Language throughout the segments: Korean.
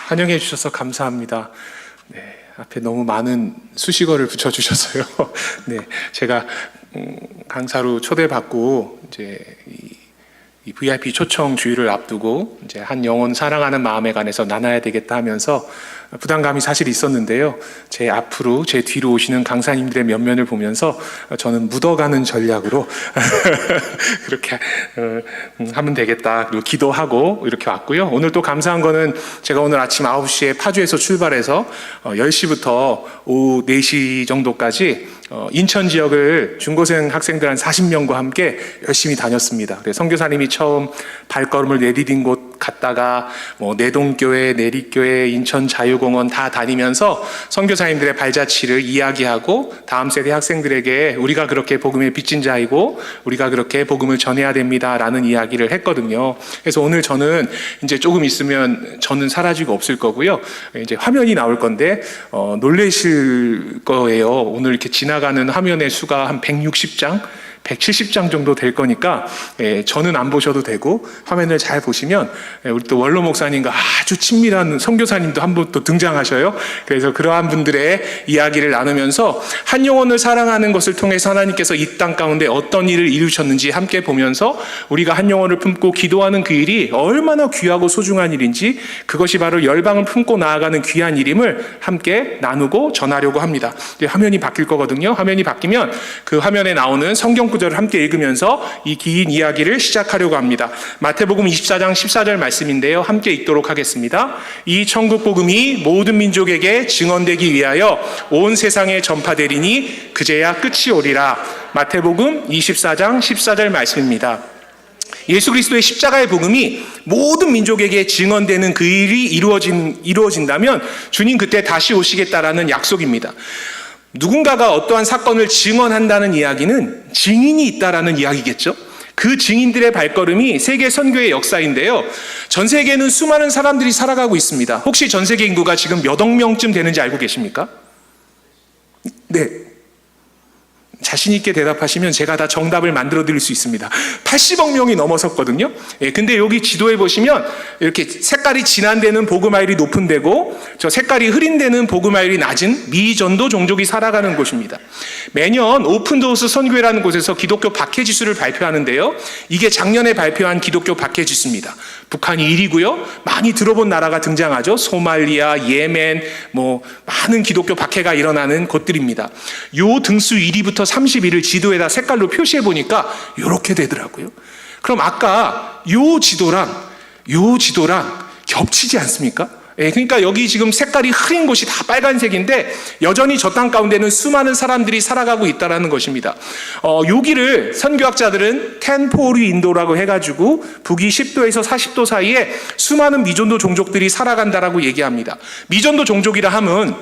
환영해 주셔서 감사합니다. 네, 앞에 너무 많은 수식어를 붙여주셔서요. 네, 제가 강사로 초대받고 이제 이 VIP 초청 주일을 앞두고 이제 한 영혼 사랑하는 마음에 관해서 나눠야 되겠다 하면서 부담감이 사실 있었는데요. 제 앞으로 제 뒤로 오시는 강사님들의 면면을 보면서 저는 묻어가는 전략으로 그렇게 하면 되겠다. 그리고 기도하고 이렇게 왔고요. 오늘 또 감사한 거는 제가 오늘 아침 9시에 파주에서 출발해서 10시부터 오후 4시 정도까지 인천 지역을 중고생 학생들 한 40명과 함께 열심히 다녔습니다. 선교사님이 처음 발걸음을 내디딘 곳 갔다가 내동교회, 내리교회, 인천 자유공원 다 다니면서 선교사님들의 발자취를 이야기하고 다음 세대 학생들에게 우리가 그렇게 복음의 빚진 자이고 우리가 그렇게 복음을 전해야 됩니다라는 이야기를 했거든요. 그래서 오늘 저는 이제 조금 있으면 저는 사라지고 없을 거고요. 이제 화면이 나올 건데 놀라실 거예요. 오늘 이렇게 지나가는 화면의 수가 한 160장, 170장 정도 될 거니까 저는 안 보셔도 되고 화면을 잘 보시면 우리 또 원로 목사님과 아주 친밀한 선교사님도 한 분 또 등장하셔요. 그래서 그러한 분들의 이야기를 나누면서 한 영혼을 사랑하는 것을 통해서 하나님께서 이 땅 가운데 어떤 일을 이루셨는지 함께 보면서 우리가 한 영혼을 품고 기도하는 그 일이 얼마나 귀하고 소중한 일인지 그것이 바로 열방을 품고 나아가는 귀한 일임을 함께 나누고 전하려고 합니다. 이제 화면이 바뀔 거거든요. 화면이 바뀌면 그 화면에 나오는 성경 구절을 함께 읽으면서 이 긴 이야기를 시작하려고 합니다. 마태복음 24장 14절 말씀인데요. 함께 읽도록 하겠습니다. 이 천국 복음이 모든 민족에게 증언되기 위하여 온 세상에 전파되리니 그제야 끝이 오리라. 마태복음 24장 14절 말씀입니다. 예수 그리스도의 십자가의 복음이 모든 민족에게 증언되는 그 일이 이루어진다면 주님 그때 다시 오시겠다라는 약속입니다. 누군가가 어떠한 사건을 증언한다는 이야기는 증인이 있다라는 이야기겠죠. 그 증인들의 발걸음이 세계 선교의 역사인데요. 전 세계에는 수많은 사람들이 살아가고 있습니다. 혹시 전 세계 인구가 지금 몇 억 명쯤 되는지 알고 계십니까? 네. 자신 있게 대답하시면 제가 다 정답을 만들어 드릴 수 있습니다. 80억 명이 넘어섰거든요. 근데 여기 지도에 보시면 이렇게 색깔이 진한 데는 복음화율이 높은 데고 저 색깔이 흐린 데는 복음화율이 낮은 미전도 종족이 살아가는 곳입니다. 매년 오픈도어스 선교회라는 곳에서 기독교 박해지수를 발표하는데요. 이게 작년에 발표한 기독교 박해지수입니다. 북한이 1위고요. 많이 들어본 나라가 등장하죠. 소말리아, 예멘, 많은 기독교 박해가 일어나는 곳들입니다. 요 등수 1위부터 31을 지도에다 색깔로 표시해 보니까 이렇게 되더라고요. 그럼 아까 요 지도랑 겹치지 않습니까? 그러니까 여기 지금 색깔이 흐린 곳이 다 빨간색인데 여전히 저 땅 가운데는 수많은 사람들이 살아가고 있다는 것입니다. 여기를 선교학자들은 텐포리 인도라고 해가지고 북위 10도에서 40도 사이에 수많은 미전도 종족들이 살아간다라고 얘기합니다. 미전도 종족이라 함은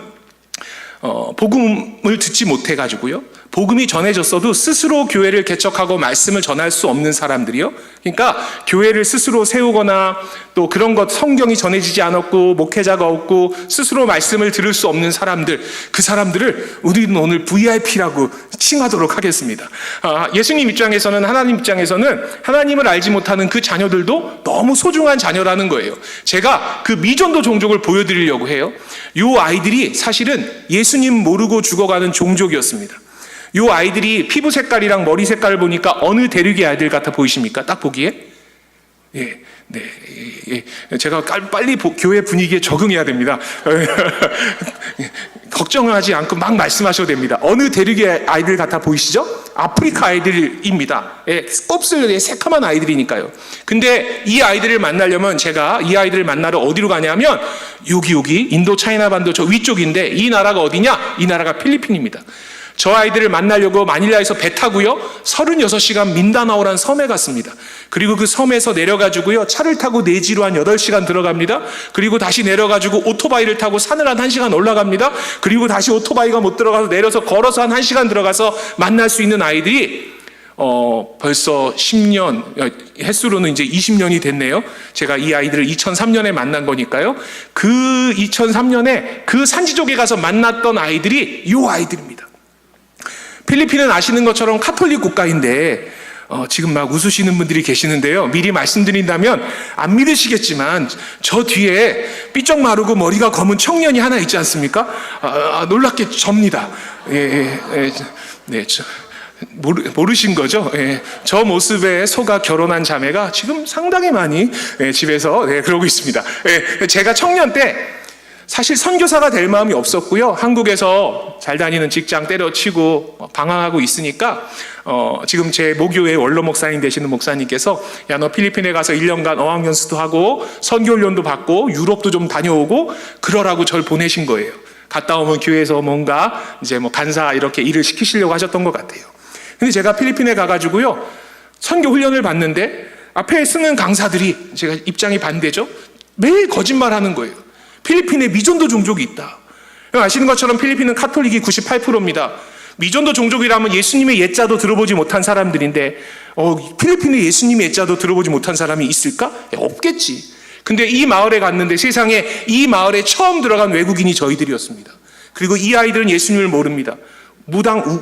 복음을 듣지 못해가지고요. 복음이 전해졌어도 스스로 교회를 개척하고 말씀을 전할 수 없는 사람들이요. 그러니까 교회를 스스로 세우거나 또 그런 것 성경이 전해지지 않았고 목회자가 없고 스스로 말씀을 들을 수 없는 사람들, 그 사람들을 우리는 오늘 VIP라고 칭하도록 하겠습니다. 예수님 입장에서는 하나님 입장에서는 하나님을 알지 못하는 그 자녀들도 너무 소중한 자녀라는 거예요. 제가 그 미전도 종족을 보여드리려고 해요. 이 아이들이 사실은 예수님 모르고 죽어가는 종족이었습니다. 이 아이들이 피부 색깔이랑 머리 색깔을 보니까 어느 대륙의 아이들 같아 보이십니까? 딱 보기에? 예. 제가 빨리 교회 분위기에 적응해야 됩니다. 걱정하지 않고 막 말씀하셔도 됩니다. 어느 대륙의 아이들 같아 보이시죠? 아프리카 아이들입니다. 곱슬의 새카만 아이들이니까요. 근데 이 아이들을 만나려면 제가 이 아이들을 만나러 어디로 가냐면 여기 인도 차이나 반도 저 위쪽인데 이 나라가 어디냐? 이 나라가 필리핀입니다. 저 아이들을 만나려고 마닐라에서 배 타고요 36시간 민다나오라는 섬에 갔습니다. 그리고 그 섬에서 내려가지고요 차를 타고 내지로 한 8시간 들어갑니다. 그리고 다시 내려가지고 오토바이를 타고 산을 한 1시간 올라갑니다. 그리고 다시 오토바이가 못 들어가서 내려서 걸어서 한 1시간 들어가서 만날 수 있는 아이들이 벌써 10년, 횟수로는 이제 20년이 됐네요. 제가 이 아이들을 2003년에 만난 거니까요. 그 2003년에 그 산지족에 가서 만났던 아이들이 이 아이들입니다. 필리핀은 아시는 것처럼 카톨릭 국가인데 지금 막 웃으시는 분들이 계시는데요. 미리 말씀드린다면 안 믿으시겠지만 저 뒤에 삐쩍 마르고 머리가 검은 청년이 하나 있지 않습니까? 놀랍게 접니다. 네, 모르신 거죠? 예, 저 모습에 속아 결혼한 자매가 지금 상당히 많이 집에서 그러고 있습니다. 제가 청년 때 사실 선교사가 될 마음이 없었고요. 한국에서 잘 다니는 직장 때려치고 방황하고 있으니까 지금 제 모교회 원로 목사님 되시는 목사님께서 야, 너 필리핀에 가서 1년간 어학연수도 하고 선교훈련도 받고 유럽도 좀 다녀오고 그러라고 절 보내신 거예요. 갔다 오면 교회에서 뭔가 이제 간사 이렇게 일을 시키시려고 하셨던 것 같아요. 근데 제가 필리핀에 가가지고요 선교 훈련을 받는데 앞에 쓰는 강사들이 제가 입장이 반대죠. 매일 거짓말하는 거예요. 필리핀에 미전도 종족이 있다. 아시는 것처럼 필리핀은 카톨릭이 98%입니다. 미전도 종족이라면 예수님의 옛자도 들어보지 못한 사람들인데 필리핀에 예수님의 옛자도 들어보지 못한 사람이 있을까? 없겠지. 근데 이 마을에 갔는데 세상에 이 마을에 처음 들어간 외국인이 저희들이었습니다. 그리고 이 아이들은 예수님을 모릅니다.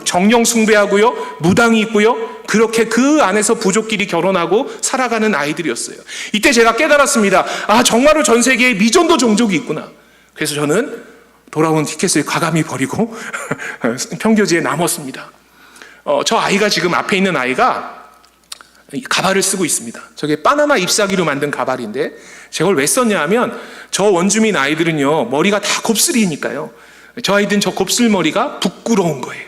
정령 숭배하고요, 무당이 있고요, 그렇게 그 안에서 부족끼리 결혼하고 살아가는 아이들이었어요. 이때 제가 깨달았습니다. 정말로 전 세계에 미전도 종족이 있구나. 그래서 저는 돌아온 티켓을 과감히 버리고 평교지에 남았습니다. 저 아이가 지금 앞에 있는 아이가 가발을 쓰고 있습니다. 저게 바나나 잎사귀로 만든 가발인데 저걸 왜 썼냐 하면 저 원주민 아이들은요 머리가 다 곱슬이니까요. 저 아이들은 저 곱슬머리가 부끄러운 거예요.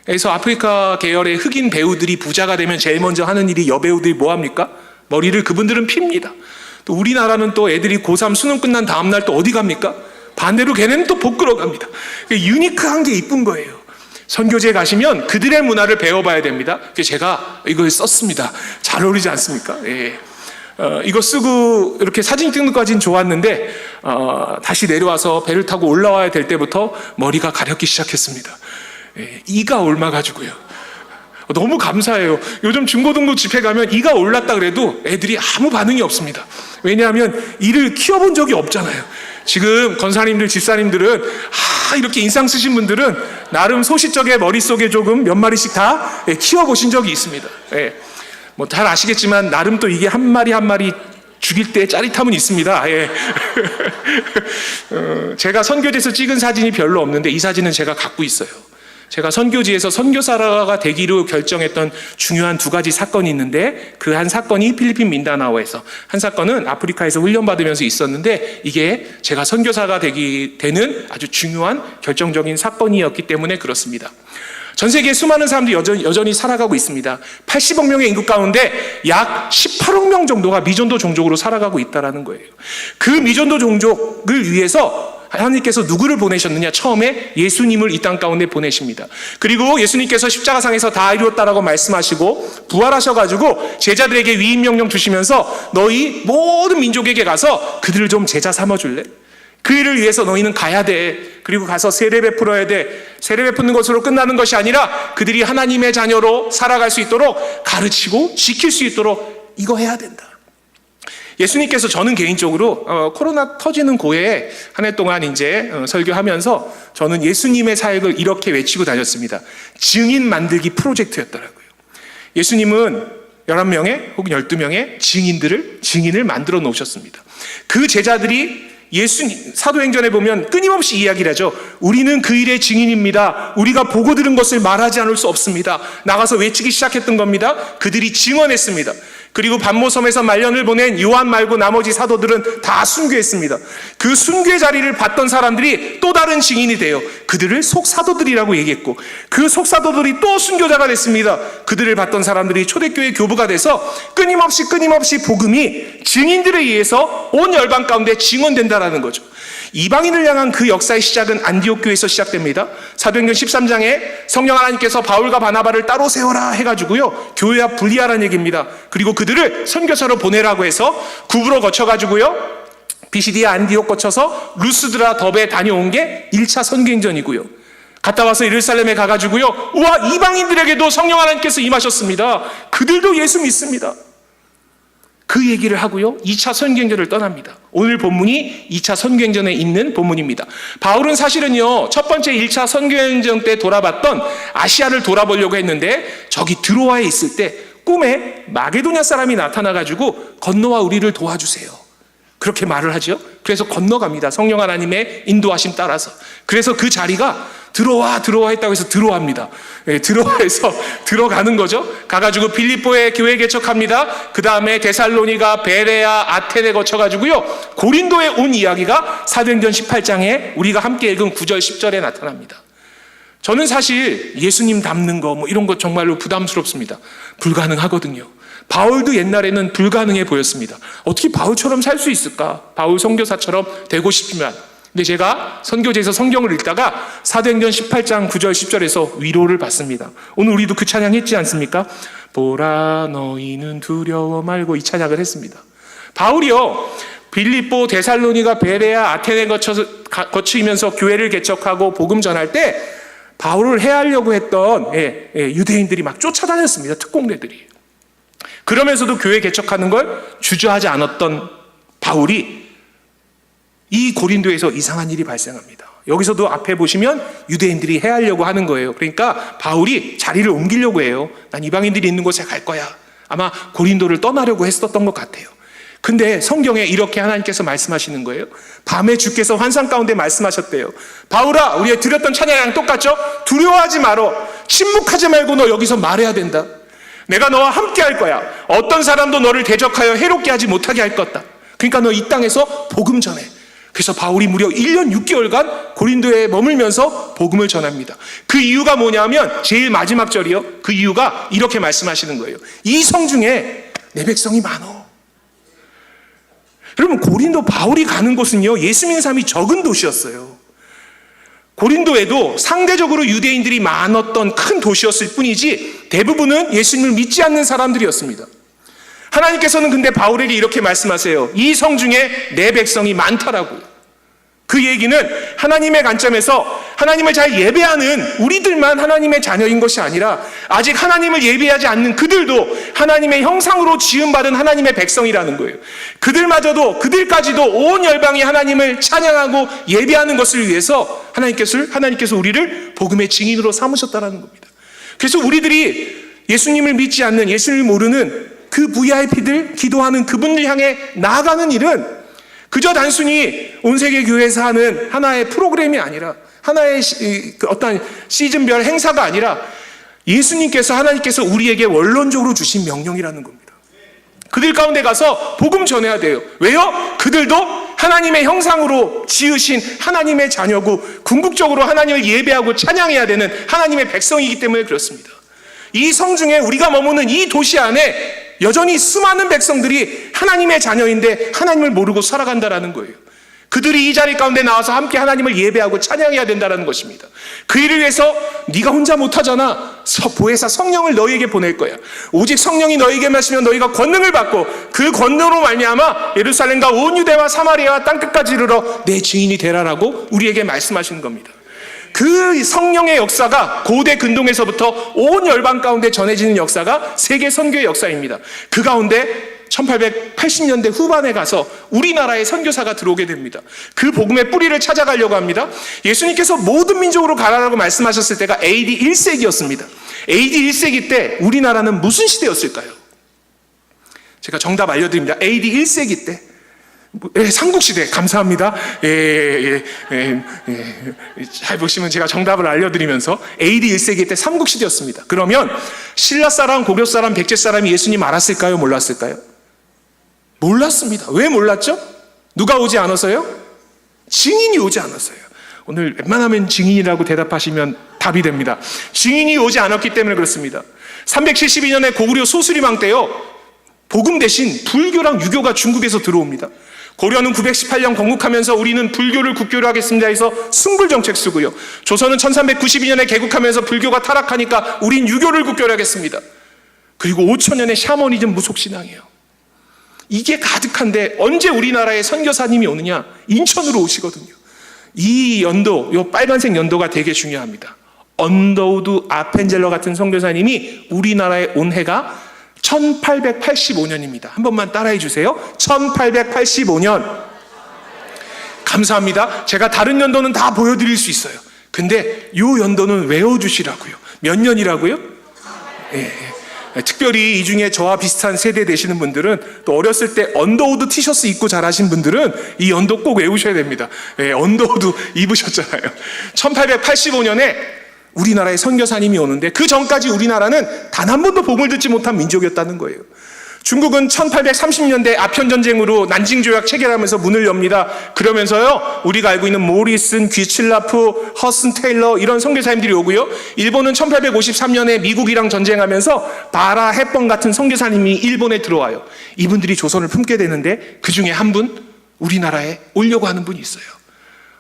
그래서 아프리카 계열의 흑인 배우들이 부자가 되면 제일 먼저 하는 일이 여배우들이 뭐 합니까? 머리를 그분들은 핍니다. 또 우리나라는 또 애들이 고3 수능 끝난 다음날 또 어디 갑니까? 반대로 걔네는 또 복구러 갑니다. 유니크한 게 이쁜 거예요. 선교지에 가시면 그들의 문화를 배워봐야 됩니다. 그래서 제가 이걸 썼습니다. 잘 어울리지 않습니까? 예. 이거 쓰고 이렇게 사진 찍는 것까지는 좋았는데 다시 내려와서 배를 타고 올라와야 될 때부터 머리가 가렵기 시작했습니다. 이가 옮아가지고요. 너무 감사해요. 요즘 중고등부 집회 가면 이가 올랐다 그래도 애들이 아무 반응이 없습니다. 왜냐하면 이를 키워본 적이 없잖아요. 지금 권사님들, 집사님들은 이렇게 인상 쓰신 분들은 나름 소시적에 머릿속에 조금 몇 마리씩 다 키워보신 적이 있습니다. 잘 아시겠지만 나름 또 이게 한 마리 한 마리 죽일 때 짜릿함은 있습니다. 제가 선교지에서 찍은 사진이 별로 없는데 이 사진은 제가 갖고 있어요. 제가 선교지에서 선교사가 되기로 결정했던 중요한 2가지 사건이 있는데 그 한 사건이 필리핀 민다나오에서, 한 사건은 아프리카에서 훈련받으면서 있었는데 이게 제가 선교사가 되는 아주 중요한 결정적인 사건이었기 때문에 그렇습니다. 전 세계에 수많은 사람들이 여전히 살아가고 있습니다. 80억 명의 인구 가운데 약 18억 명 정도가 미전도 종족으로 살아가고 있다는 거예요. 그 미전도 종족을 위해서 하나님께서 누구를 보내셨느냐? 처음에 예수님을 이 땅 가운데 보내십니다. 그리고 예수님께서 십자가상에서 다 이루었다라고 말씀하시고 부활하셔가지고 제자들에게 위임 명령 주시면서 너희 모든 민족에게 가서 그들을 좀 제자 삼아줄래? 그 일을 위해서 너희는 가야 돼. 그리고 가서 세례 베풀어야 돼. 세례 베푸는 것으로 끝나는 것이 아니라 그들이 하나님의 자녀로 살아갈 수 있도록 가르치고 지킬 수 있도록 이거 해야 된다. 예수님께서 저는 개인적으로 코로나 터지는 고해에 한 해 동안 이제 설교하면서 저는 예수님의 사역을 이렇게 외치고 다녔습니다. 증인 만들기 프로젝트였더라고요. 예수님은 11명의 혹은 12명의 증인을 만들어 놓으셨습니다. 그 제자들이 예수님, 사도행전에 보면 끊임없이 이야기를 하죠. 우리는 그 일의 증인입니다. 우리가 보고 들은 것을 말하지 않을 수 없습니다. 나가서 외치기 시작했던 겁니다. 그들이 증언했습니다. 그리고 반모섬에서 말년을 보낸 요한 말고 나머지 사도들은 다 순교했습니다. 그 순교의 자리를 봤던 사람들이 또 다른 증인이 돼요. 그들을 속사도들이라고 얘기했고 그 속사도들이 또 순교자가 됐습니다. 그들을 봤던 사람들이 초대교회 교부가 돼서 끊임없이 복음이 증인들에 의해서 온 열방 가운데 증언된다라는 거죠. 이방인을 향한 그 역사의 시작은 안디옥 교회에서 시작됩니다. 사도행전 13장에 성령 하나님께서 바울과 바나바를 따로 세워라 해가지고요 교회와 분리하라는 얘기입니다. 그리고 그들을 선교사로 보내라고 해서 구부로 거쳐가지고요 비시디아 안디옥 거쳐서 루스드라 더베에 다녀온 게 1차 선교행전이고요. 갔다 와서 예루살렘에 가가지고요 우와 이방인들에게도 성령 하나님께서 임하셨습니다. 그들도 예수 믿습니다. 그 얘기를 하고요 2차 선교행전을 떠납니다. 오늘 본문이 2차 선교행전에 있는 본문입니다. 바울은 사실은요 첫 번째 1차 선교행전 때 돌아봤던 아시아를 돌아보려고 했는데 저기 드로아에 있을 때 꿈에 마게도냐 사람이 나타나가지고 건너와 우리를 도와주세요. 그렇게 말을 하죠. 그래서 건너갑니다. 성령 하나님의 인도하심 따라서. 그래서 그 자리가 들어와 했다고 해서 들어갑니다. 들어와서 들어가는 거죠. 가가지고 빌립보에 교회 개척합니다. 그 다음에 데살로니가, 베레아, 아테네 거쳐가지고요, 고린도에 온 이야기가 사도행전 18장에 우리가 함께 읽은 9절 10절에 나타납니다. 저는 사실 예수님 닮는 거 이런 거 정말로 부담스럽습니다. 불가능하거든요. 바울도 옛날에는 불가능해 보였습니다. 어떻게 바울처럼 살 수 있을까? 바울 선교사처럼 되고 싶지만. 근데 제가 선교제에서 성경을 읽다가 사도행전 18장 9절 10절에서 위로를 받습니다. 오늘 우리도 그 찬양 했지 않습니까? 보라 너희는 두려워 말고, 이 찬양을 했습니다. 바울이요, 빌립보, 데살로니가, 베레아, 아테네 거치면서 교회를 개척하고 복음 전할 때 바울을 해하려고 했던 유대인들이 막 쫓아다녔습니다. 특공대들이. 그러면서도 교회 개척하는 걸 주저하지 않았던 바울이 이 고린도에서 이상한 일이 발생합니다. 여기서도 앞에 보시면 유대인들이 해하려고 하는 거예요. 그러니까 바울이 자리를 옮기려고 해요. 난 이방인들이 있는 곳에 갈 거야. 아마 고린도를 떠나려고 했었던 것 같아요. 근데 성경에 이렇게 하나님께서 말씀하시는 거예요. 밤에 주께서 환상 가운데 말씀하셨대요. 바울아, 우리가 드렸던 찬양이랑 똑같죠? 두려워하지 말어. 침묵하지 말고 너 여기서 말해야 된다. 내가 너와 함께 할 거야. 어떤 사람도 너를 대적하여 해롭게 하지 못하게 할 거다. 그러니까 너 이 땅에서 복음 전해. 그래서 바울이 무려 1년 6개월간 고린도에 머물면서 복음을 전합니다. 그 이유가 뭐냐면 제일 마지막 절이요, 그 이유가 이렇게 말씀하시는 거예요. 이 성 중에 내 백성이 많어. 여러분, 고린도 바울이 가는 곳은요, 예수 믿는 사람이 적은 도시였어요. 고린도에도 상대적으로 유대인들이 많았던 큰 도시였을 뿐이지 대부분은 예수님을 믿지 않는 사람들이었습니다. 하나님께서는 근데 바울에게 이렇게 말씀하세요. 이 성 중에 내 백성이 많다라고요. 그 얘기는 하나님의 관점에서 하나님을 잘 예배하는 우리들만 하나님의 자녀인 것이 아니라 아직 하나님을 예배하지 않는 그들도 하나님의 형상으로 지음받은 하나님의 백성이라는 거예요. 그들까지도 온 열방이 하나님을 찬양하고 예배하는 것을 위해서 하나님께서 우리를 복음의 증인으로 삼으셨다는 겁니다. 그래서 우리들이 예수님을 믿지 않는, 예수님을 모르는 그 VIP들, 기도하는 그분들 향해 나아가는 일은 그저 단순히 온 세계 교회에서 하는 하나의 프로그램이 아니라, 하나의 어떤 시즌별 행사가 아니라 하나님께서 우리에게 원론적으로 주신 명령이라는 겁니다. 그들 가운데 가서 복음 전해야 돼요. 왜요? 그들도 하나님의 형상으로 지으신 하나님의 자녀고 궁극적으로 하나님을 예배하고 찬양해야 되는 하나님의 백성이기 때문에 그렇습니다. 이 성 중에 우리가 머무는 이 도시 안에 여전히 수많은 백성들이 하나님의 자녀인데 하나님을 모르고 살아간다라는 거예요. 그들이 이 자리 가운데 나와서 함께 하나님을 예배하고 찬양해야 된다는 것입니다. 그 일을 위해서 네가 혼자 못하잖아. 보혜사 성령을 너희에게 보낼 거야. 오직 성령이 너희에게 마시면 너희가 권능을 받고 그 권능으로 말미암아 예루살렘과 온 유대와 사마리아와 땅끝까지 이르러 내 증인이 되라라고 우리에게 말씀하시는 겁니다. 그 성령의 역사가 고대 근동에서부터 온 열방 가운데 전해지는 역사가 세계 선교의 역사입니다. 그 가운데 1880년대 후반에 가서 우리나라에 선교사가 들어오게 됩니다. 그 복음의 뿌리를 찾아가려고 합니다. 예수님께서 모든 민족으로 가라라고 말씀하셨을 때가 AD 1세기였습니다. AD 1세기 때 우리나라는 무슨 시대였을까요? 제가 정답 알려드립니다. AD 1세기 때 삼국시대. 감사합니다. 잘 보시면 제가 정답을 알려드리면서 AD 1세기 때 삼국시대였습니다. 그러면 신라 사람, 고려 사람, 백제 사람이 예수님 알았을까요? 몰랐을까요? 몰랐습니다. 왜 몰랐죠? 누가 오지 않아서요? 증인이 오지 않았어요. 오늘 웬만하면 증인이라고 대답하시면 답이 됩니다. 증인이 오지 않았기 때문에 그렇습니다. 372년에 고구려 소수리망 때요, 복음 대신 불교랑 유교가 중국에서 들어옵니다. 고려는 918년 건국하면서 우리는 불교를 국교로 하겠습니다 해서 승불정책 쓰고요. 조선은 1392년에 개국하면서 불교가 타락하니까 우린 유교를 국교로 하겠습니다. 그리고 5000년의 샤머니즘 무속신앙이에요. 이게 가득한데 언제 우리나라에 선교사님이 오느냐? 인천으로 오시거든요. 이 연도, 이 빨간색 연도가 되게 중요합니다. 언더우드 아펜젤러 같은 선교사님이 우리나라에 온 해가 1885년입니다. 한 번만 따라해 주세요. 1885년. 감사합니다. 제가 다른 연도는 다 보여드릴 수 있어요. 근데 이 연도는 외워주시라고요. 몇 년이라고요? 예. 특별히 이 중에 저와 비슷한 세대 되시는 분들은, 또 어렸을 때 언더우드 티셔츠 입고 자라신 분들은 이 언더 꼭 외우셔야 됩니다. 언더우드 입으셨잖아요. 1885년에 우리나라에 선교사님이 오는데, 그 전까지 우리나라는 단 한 번도 복음을 듣지 못한 민족이었다는 거예요. 중국은 1830년대 아편전쟁으로 난징조약 체결하면서 문을 엽니다. 그러면서요, 우리가 알고 있는 모리슨, 귀칠라프, 허슨 테일러 이런 선교사님들이 오고요. 일본은 1853년에 미국이랑 전쟁하면서 바라 햇번 같은 선교사님이 일본에 들어와요. 이분들이 조선을 품게 되는데, 그 중에 한 분, 우리나라에 오려고 하는 분이 있어요.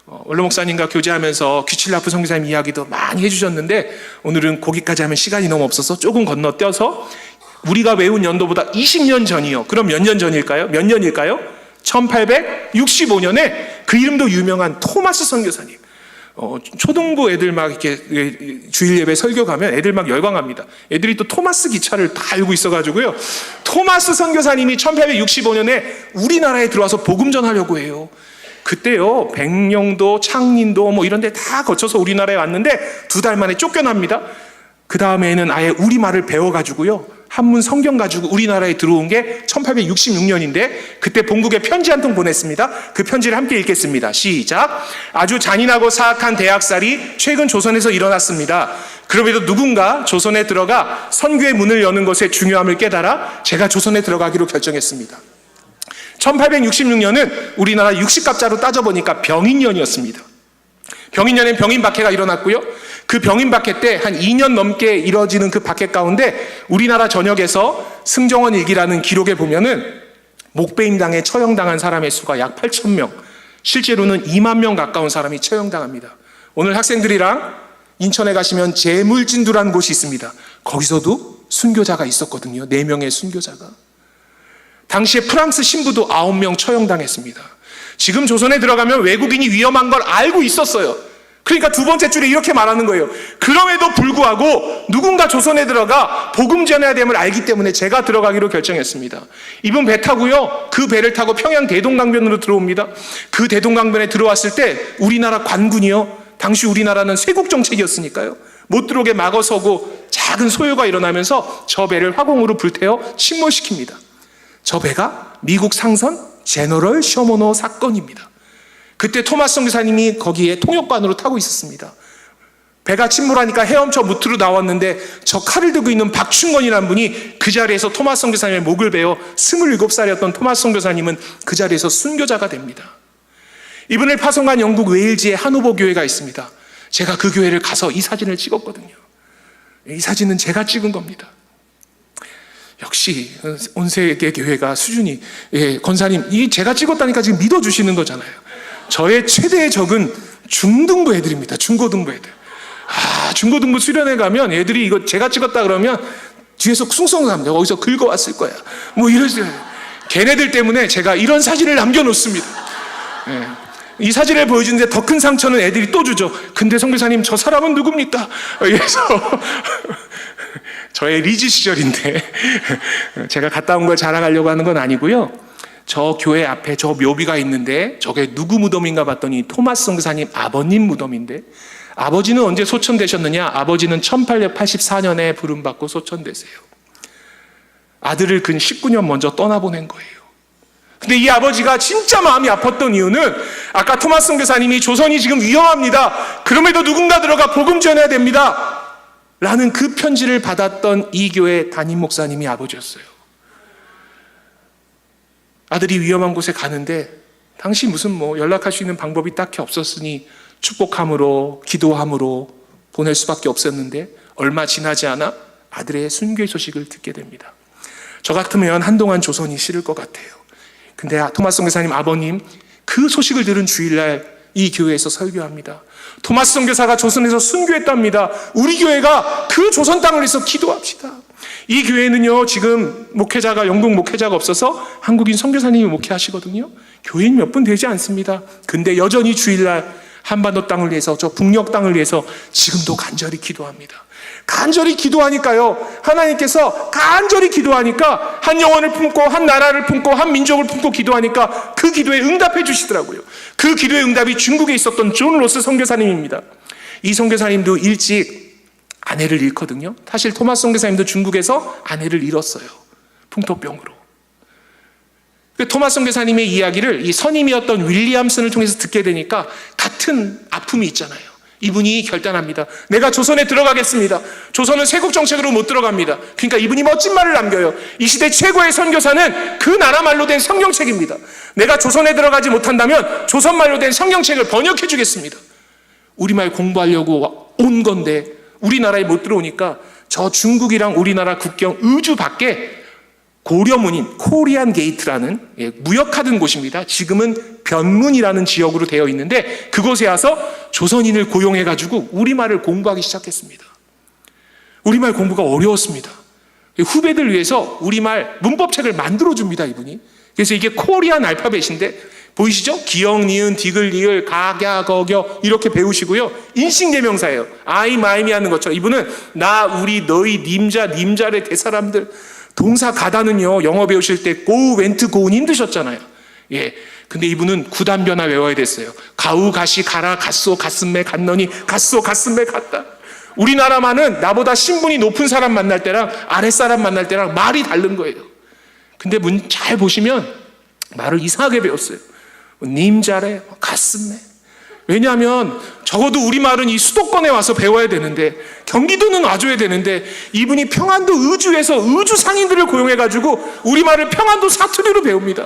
원로 목사님과 교제하면서 귀칠라프 선교사님 이야기도 많이 해주셨는데, 오늘은 거기까지 하면 시간이 너무 없어서 조금 건너뛰어서 우리가 외운 연도보다 20년 전이요. 그럼 몇 년 전일까요? 몇 년일까요? 1865년에 그 이름도 유명한 토마스 선교사님. 초등부 애들 막 이렇게 주일 예배 설교 가면 애들 막 열광합니다. 애들이 또 토마스 기차를 다 알고 있어가지고요. 토마스 선교사님이 1865년에 우리나라에 들어와서 복음 전하려고 해요. 그때요, 백령도, 창린도 뭐 이런 데 다 거쳐서 우리나라에 왔는데 2달 만에 쫓겨납니다. 그 다음에는 아예 우리말을 배워가지고요, 한문 성경 가지고 우리나라에 들어온 게 1866년인데, 그때 본국에 편지 한 통 보냈습니다. 그 편지를 함께 읽겠습니다. 시작. 아주 잔인하고 사악한 대학살이 최근 조선에서 일어났습니다. 그럼에도 누군가 조선에 들어가 선교의 문을 여는 것의 중요함을 깨달아 제가 조선에 들어가기로 결정했습니다. 1866년은 우리나라 60갑자로 따져보니까 병인년이었습니다. 병인년엔 병인박해가 일어났고요. 그 병인박해 때 한 2년 넘게 이뤄지는 그 박해 가운데 우리나라 전역에서 승정원 일기라는 기록에 보면은 목배임당에 처형당한 사람의 수가 약 8,000명, 실제로는 2만 명 가까운 사람이 처형당합니다. 오늘 학생들이랑 인천에 가시면 제물진두라는 곳이 있습니다. 거기서도 순교자가 있었거든요. 4명의 순교자가. 당시에 프랑스 신부도 9명 처형당했습니다. 지금 조선에 들어가면 외국인이 위험한 걸 알고 있었어요. 그러니까 2번째 줄에 이렇게 말하는 거예요. 그럼에도 불구하고 누군가 조선에 들어가 복음 전해야 됨을 알기 때문에 제가 들어가기로 결정했습니다. 이분 배 타고요, 그 배를 타고 평양 대동강변으로 들어옵니다. 그 대동강변에 들어왔을 때 우리나라 관군이요, 당시 우리나라는 쇄국 정책이었으니까요, 못 들어오게 막아서고 작은 소요가 일어나면서 저 배를 화공으로 불태워 침몰시킵니다. 저 배가 미국 상선 제너럴 셔머너 사건입니다. 그때 토마스 선교사님이 거기에 통역반으로 타고 있었습니다. 배가 침몰하니까 헤엄쳐 무트로 나왔는데, 저 칼을 들고 있는 박충건이라는 분이 그 자리에서 토마스 선교사님의 목을 베어 27살이었던 토마스 선교사님은 그 자리에서 순교자가 됩니다. 이분을 파송한 영국 웨일즈의 하노버 교회가 있습니다. 제가 그 교회를 가서 이 사진을 찍었거든요. 이 사진은 제가 찍은 겁니다. 역시 온 세계 교회가 수준이, 권사님, 이 제가 찍었다니까 지금 믿어주시는 거잖아요. 저의 최대의 적은 중등부 애들입니다. 중고등부 애들. 중고등부 수련회 가면 애들이 이거 제가 찍었다 그러면 뒤에서 쿵숭숭합니다. 거기서 긁어왔을 거야. 뭐 이러세요. 걔네들 때문에 제가 이런 사진을 남겨놓습니다. 이 사진을 보여주는데 더 큰 상처는 애들이 또 주죠. 근데 선교사님, 저 사람은 누굽니까? 그래서 저의 리즈 시절인데 제가 갔다 온 걸 자랑하려고 하는 건 아니고요. 저 교회 앞에 저 묘비가 있는데 저게 누구 무덤인가 봤더니 토마스 선교사님 아버님 무덤인데, 아버지는 언제 소천되셨느냐? 아버지는 1884년에 부름받고 소천되세요. 아들을 근 19년 먼저 떠나보낸 거예요. 근데 이 아버지가 진짜 마음이 아팠던 이유는, 아까 토마스 선교사님이 조선이 지금 위험합니다, 그럼에도 누군가 들어가 복음 전해야 됩니다 라는 그 편지를 받았던 이 교회 담임 목사님이 아버지였어요. 아들이 위험한 곳에 가는데 당시 무슨 연락할 수 있는 방법이 딱히 없었으니 축복함으로, 기도함으로 보낼 수밖에 없었는데, 얼마 지나지 않아 아들의 순교의 소식을 듣게 됩니다. 저 같으면 한동안 조선이 싫을 것 같아요. 근데 토마스 선교사님 아버님 그 소식을 들은 주일날 이 교회에서 설교합니다. 토마스 선교사가 조선에서 순교했답니다. 우리 교회가 그 조선 땅을 위해서 기도합시다. 이 교회는요, 지금 목회자가, 영국 목회자가 없어서 한국인 선교사님이 목회하시거든요. 교인 몇 분 되지 않습니다. 근데 여전히 주일날 한반도 땅을 위해서, 저 북녘 땅을 위해서 지금도 간절히 기도합니다. 간절히 기도하니까요, 하나님께서 간절히 기도하니까, 한 영혼을 품고 한 나라를 품고 한 민족을 품고 기도하니까 그 기도에 응답해 주시더라고요. 그 기도의 응답이 중국에 있었던 존 로스 선교사님입니다. 이 선교사님도 일찍 아내를 잃거든요. 사실 토마스 선교사님도 중국에서 아내를 잃었어요. 풍토병으로. 토마스 선교사님의 이야기를 이 선임이었던 윌리엄슨을 통해서 듣게 되니까 같은 아픔이 있잖아요. 이분이 결단합니다. 내가 조선에 들어가겠습니다. 조선은 세국 정책으로 못 들어갑니다. 그러니까 이분이 멋진 말을 남겨요. 이 시대 최고의 선교사는 그 나라 말로 된 성경책입니다. 내가 조선에 들어가지 못한다면 조선 말로 된 성경책을 번역해 주겠습니다. 우리말 공부하려고 온 건데 우리나라에 못 들어오니까 저 중국이랑 우리나라 국경 의주 밖에 고려문인 코리안 게이트라는 무역하던 곳입니다. 지금은 변문이라는 지역으로 되어 있는데 그곳에 와서 조선인을 고용해가지고 우리말을 공부하기 시작했습니다. 우리말 공부가 어려웠습니다. 후배들 위해서 우리말 문법책을 만들어줍니다, 이분이. 그래서 이게 코리안 알파벳인데 보이시죠? 기역, 니은, 디귿, 리을, 가갸, 거겨 이렇게 배우시고요. 인식대명사예요. 아이, 마임이 하는 것처럼 이분은 나, 우리, 너희, 님자, 님자의 대사람들. 동사 가다는요, 영어 배우실 때 go, went, go는 힘드셨잖아요. 예. 근데 이분은 구단 변화 외워야 됐어요. 가우, 가시, 가라, 갔소, 갔음매, 갔너니, 갔소, 갔음매, 갔다. 우리나라만은 나보다 신분이 높은 사람 만날 때랑 아랫사람 만날 때랑 말이 다른 거예요. 근데 잘 보시면 말을 이상하게 배웠어요. 님자래, 갔음매. 왜냐하면 적어도 우리말은 이 수도권에 와서 배워야 되는데 경기도는 와줘야 되는데 이분이 평안도 의주에서 의주 상인들을 고용해가지고 우리말을 평안도 사투리로 배웁니다.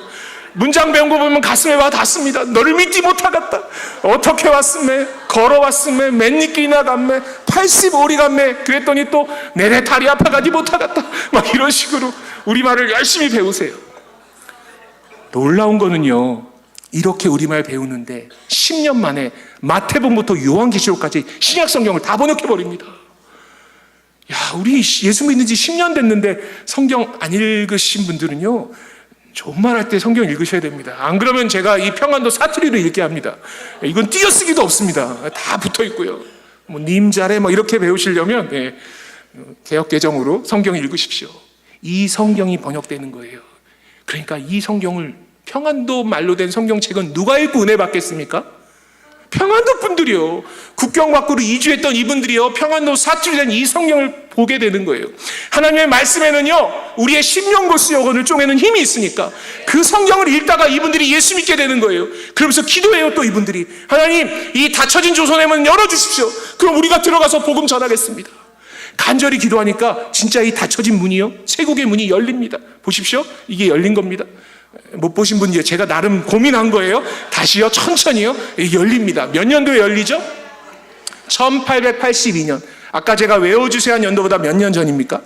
문장 배운 거 보면 가슴에 와 닿습니다. 너를 믿지 못하겠다. 어떻게 왔음에 걸어왔음에 맨니끼나 갔매 85리 갔매 그랬더니 또 내래 다리 아파가지 못하겠다. 막 이런 식으로 우리말을 열심히 배우세요. 놀라운 거는요, 이렇게 우리말 배우는데 10년 만에 마태복음부터 요한계시록까지 신약성경을 다 번역해버립니다. 야, 우리 예수 믿는 지 10년 됐는데 성경 안 읽으신 분들은요, 좋은 말 할 때 성경 읽으셔야 됩니다. 안 그러면 제가 이 평안도 사투리로 읽게 합니다. 이건 띄어쓰기도 없습니다. 다 붙어 있고요. 뭐 님 잘해 뭐 이렇게 배우시려면 개역개정으로 성경 읽으십시오. 이 성경이 번역되는 거예요. 그러니까 이 성경을 평안도 말로 된 성경책은 누가 읽고 은혜 받겠습니까? 평안도 분들이요. 국경 밖으로 이주했던 이분들이요, 평안도 사투리 된 이 성경을 보게 되는 거예요. 하나님의 말씀에는요, 우리의 심령고스 영혼을 쪼개는 힘이 있으니까 그 성경을 읽다가 이분들이 예수 믿게 되는 거예요. 그러면서 기도해요. 또 이분들이 하나님, 이 닫혀진 조선의 문 열어주십시오. 그럼 우리가 들어가서 복음 전하겠습니다. 간절히 기도하니까 진짜 이 닫혀진 문이요, 세국의 문이 열립니다. 보십시오. 이게 열린 겁니다. 못 보신 분이요, 제가 나름 고민한 거예요. 다시요, 천천히요. 열립니다. 몇 년도에 열리죠? 1882년. 아까 제가 외워주세요 한 연도보다 몇 년 전입니까?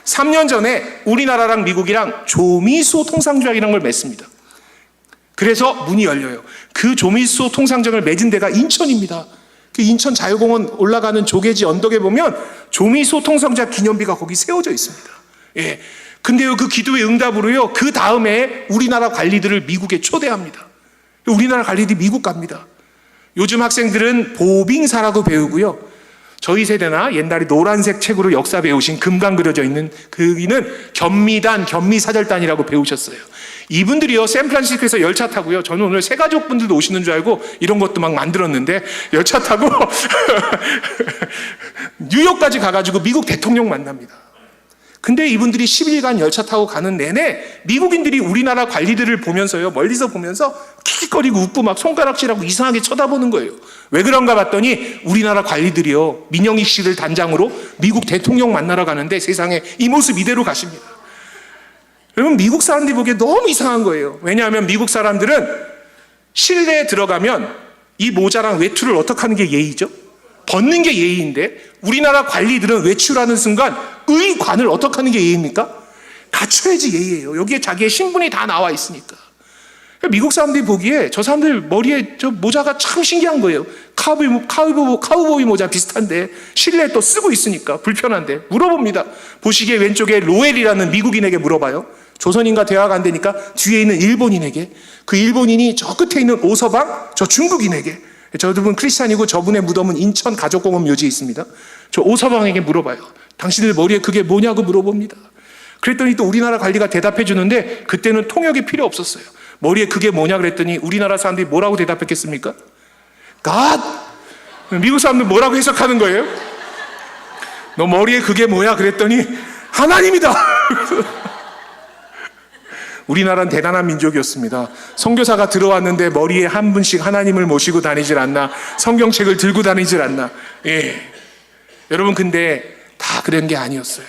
3년 전에 우리나라랑 미국이랑 조미소 통상조약이라는 걸 맺습니다. 그래서 문이 열려요. 그 조미소 통상조약을 맺은 데가 인천입니다. 그 인천 자유공원 올라가는 조개지 언덕에 보면 조미소 통상조약 기념비가 거기 세워져 있습니다. 예. 근데요, 그 기도의 응답으로요, 그 다음에 우리나라 관리들을 미국에 초대합니다. 우리나라 관리들이 미국 갑니다. 요즘 학생들은 보빙사라고 배우고요, 저희 세대나 옛날에 노란색 책으로 역사 배우신 금강 그려져 있는 그이는 견미단, 견미사절단이라고 배우셨어요. 이분들이요, 샌프란시스코에서 열차 타고요, 저는 오늘 새가족분들도 오시는 줄 알고 이런 것도 막 만들었는데 열차 타고 뉴욕까지 가가지고 미국 대통령 만납니다. 근데 이분들이 10일간 열차 타고 가는 내내 미국인들이 우리나라 관리들을 보면서요, 멀리서 보면서 킥킥거리고 웃고 막 손가락질하고 이상하게 쳐다보는 거예요. 왜 그런가 봤더니 우리나라 관리들이요, 민영희 씨를 단장으로 미국 대통령 만나러 가는데 세상에 이 모습 이대로 가십니다. 여러분, 미국 사람들이 보기에 너무 이상한 거예요. 왜냐하면 미국 사람들은 실내에 들어가면 이 모자랑 외투를 어떻게 하는 게 예의죠? 벗는 게 예의인데 우리나라 관리들은 외출하는 순간 의관을 어떻게 하는 게 예의입니까? 갖춰야지 예의예요. 여기에 자기의 신분이 다 나와 있으니까. 미국 사람들이 보기에 저 사람들 머리에 저 모자가 참 신기한 거예요. 카우보이 모자 비슷한데 실내에 또 쓰고 있으니까 불편한데 물어봅니다. 보시기에 왼쪽에 로엘이라는 미국인에게 물어봐요. 조선인과 대화가 안 되니까 뒤에 있는 일본인에게, 그 일본인이 저 끝에 있는 오서방 저 중국인에게, 저분 크리스찬이고 저분의 무덤은 인천 가족공원 묘지에 있습니다. 저 오서방에게 물어봐요. 당신들 머리에 그게 뭐냐고 물어봅니다. 그랬더니 또 우리나라 관리가 대답해 주는데 그때는 통역이 필요 없었어요. 머리에 그게 뭐냐 그랬더니 우리나라 사람들이 뭐라고 대답했겠습니까? God! 미국 사람들 뭐라고 해석하는 거예요? 너 머리에 그게 뭐야? 그랬더니 하나님이다. 우리나라는 대단한 민족이었습니다. 선교사가 들어왔는데 머리에 한 분씩 하나님을 모시고 다니질 않나, 성경책을 들고 다니질 않나. 예. 여러분, 근데 다 그런 게 아니었어요.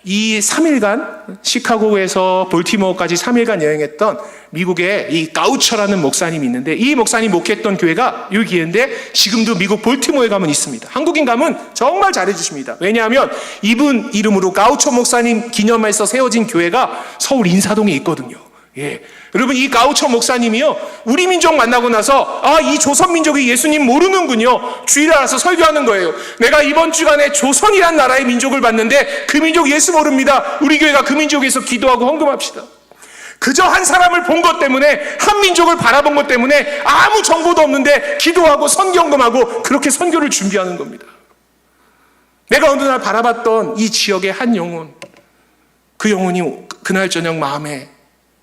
이 3일간 시카고에서 볼티모어까지 3일간 여행했던 미국의 이 가우처라는 목사님이 있는데, 이 목사님 목회했던 교회가 이 기회인데 지금도 미국 볼티모어에 가면 있습니다. 한국인 가면 정말 잘해주십니다. 왜냐하면 이분 이름으로 가우처 목사님 기념해서 세워진 교회가 서울 인사동에 있거든요. 예. 여러분, 이 가우처 목사님이요, 우리 민족 만나고 나서 이 조선 민족이 예수님 모르는군요. 주일에 와서 설교하는 거예요. 내가 이번 주간에 조선이란 나라의 민족을 봤는데 그 민족 예수 모릅니다. 우리 교회가 그 민족에서 기도하고 헌금합시다. 그저 한 사람을 본 것 때문에, 한 민족을 바라본 것 때문에 아무 정보도 없는데 기도하고 선경금하고 그렇게 선교를 준비하는 겁니다. 내가 어느 날 바라봤던 이 지역의 한 영혼, 그 영혼이 그날 저녁 마음에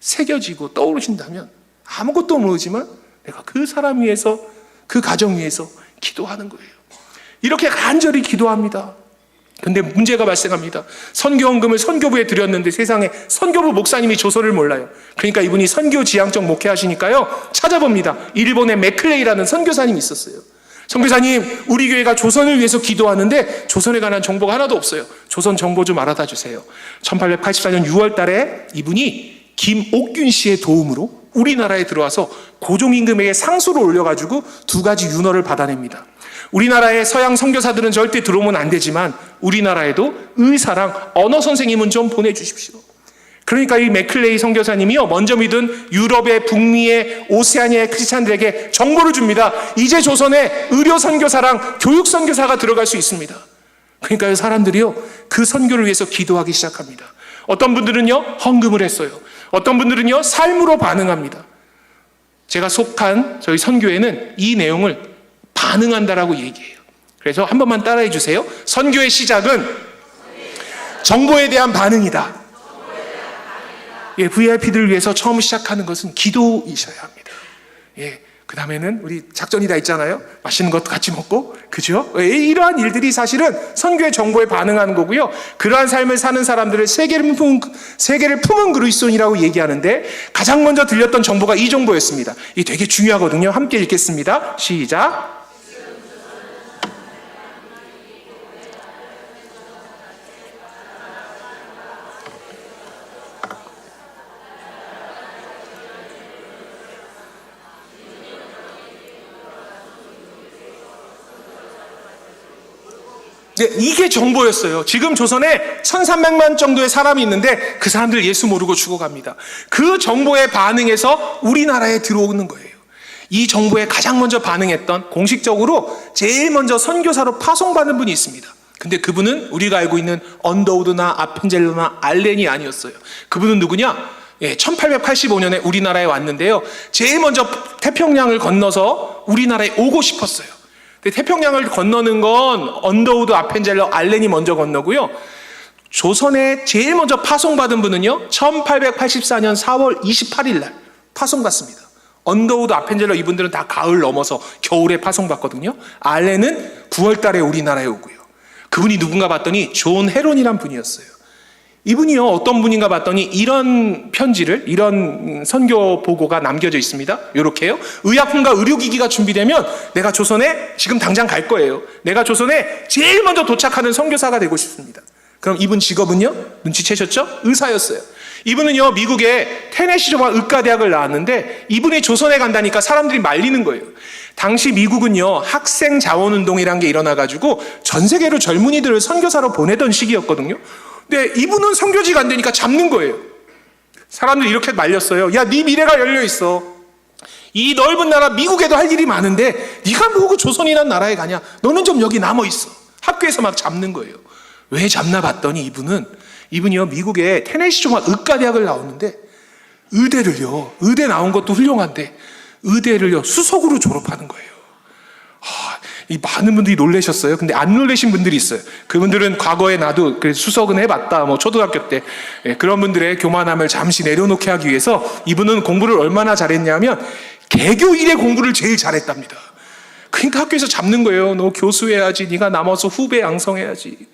새겨지고 떠오르신다면 아무것도 모르지만 내가 그 사람 위해서, 그 가정 위해서 기도하는 거예요. 이렇게 간절히 기도합니다. 근데 문제가 발생합니다. 선교헌금을 선교부에 드렸는데 세상에 선교부 목사님이 조서를 몰라요. 그러니까 이분이 선교 지향적 목회하시니까요, 찾아봅니다. 일본의 맥클레이라는 선교사님이 있었어요. 선교사님, 우리 교회가 조선을 위해서 기도하는데 조선에 관한 정보가 하나도 없어요. 조선 정보 좀 알아다 주세요. 1884년 6월 달에 이분이 김옥균 씨의 도움으로 우리나라에 들어와서 고종임금에게 상소를 올려가지고 2가지 윤허를 받아냅니다. 우리나라의 서양 선교사들은 절대 들어오면 안 되지만 우리나라에도 의사랑 언어 선생님은 좀 보내주십시오. 그러니까 이 맥클레이 선교사님이요, 먼저 믿은 유럽의 북미의 오세아니아의 크리스찬들에게 정보를 줍니다. 이제 조선에 의료 선교사랑 교육 선교사가 들어갈 수 있습니다. 그러니까 사람들이요, 그 선교를 위해서 기도하기 시작합니다. 어떤 분들은요, 헌금을 했어요. 어떤 분들은요, 삶으로 반응합니다. 제가 속한 저희 선교회는 이 내용을 반응한다라고 얘기해요. 그래서 한 번만 따라해 주세요. 선교의 시작은 정보에 대한 반응이다. 예, VIP들을 위해서 처음 시작하는 것은 기도이셔야 합니다. 예, 그 다음에는 우리 작전이 다 있잖아요. 맛있는 것도 같이 먹고, 그죠? 예, 이러한 일들이 사실은 선교의 정보에 반응하는 거고요. 그러한 삶을 사는 사람들을 세계를 품은 그리스도인이라고 얘기하는데, 가장 먼저 들렸던 정보가 이 정보였습니다. 이 되게 중요하거든요. 함께 읽겠습니다. 시작. 이게 정보였어요. 지금 조선에 1300만 정도의 사람이 있는데 그 사람들 예수 모르고 죽어갑니다. 그 정보에 반응해서 우리나라에 들어오는 거예요. 이 정보에 가장 먼저 반응했던, 공식적으로 제일 먼저 선교사로 파송받은 분이 있습니다. 근데 그분은 우리가 알고 있는 언더우드나 아펜젤로나 알렌이 아니었어요. 그분은 누구냐? 1885년에 우리나라에 왔는데요, 제일 먼저 태평양을 건너서 우리나라에 오고 싶었어요. 태평양을 건너는 건 언더우드, 아펜젤러, 알렌이 먼저 건너고요. 조선에 제일 먼저 파송받은 분은요, 1884년 4월 28일 날 파송받습니다. 언더우드, 아펜젤러 이분들은 다 가을 넘어서 겨울에 파송받거든요. 알렌은 9월 달에 우리나라에 오고요. 그분이 누군가 봤더니 존 헤론이란 분이었어요. 이분이요, 어떤 분인가 봤더니 이런 편지를, 이런 선교 보고가 남겨져 있습니다. 이렇게요. 의약품과 의료기기가 준비되면 내가 조선에 지금 당장 갈 거예요. 내가 조선에 제일 먼저 도착하는 선교사가 되고 싶습니다. 그럼 이분 직업은요, 눈치채셨죠? 의사였어요. 이분은요, 미국의 테네시주와 의과대학을 나왔는데 이분이 조선에 간다니까 사람들이 말리는 거예요. 당시 미국은요, 학생 자원운동이란 게 일어나가지고 전 세계로 젊은이들을 선교사로 보내던 시기였거든요. 근데 이분은 선교지가 안 되니까 잡는 거예요. 사람들이 이렇게 말렸어요. 야, 네 미래가 열려있어. 이 넓은 나라 미국에도 할 일이 많은데 네가 뭐고 조선이란 나라에 가냐? 너는 좀 여기 남아있어. 학교에서 막 잡는 거예요. 왜 잡나 봤더니 이분이요, 미국의 테네시 종합 의과대학을 나왔는데 의대 나온 것도 훌륭한데 의대를요, 수석으로 졸업하는 거예요. 이 많은 분들이 놀라셨어요. 근데 안 놀라신 분들이 있어요. 그분들은 과거에 나도 수석은 해봤다, 초등학교 때. 그런 분들의 교만함을 잠시 내려놓게 하기 위해서 이분은 공부를 얼마나 잘했냐면 개교 1의 공부를 제일 잘했답니다. 그러니까 학교에서 잡는 거예요. 너 교수해야지. 네가 남아서 후배 양성해야지.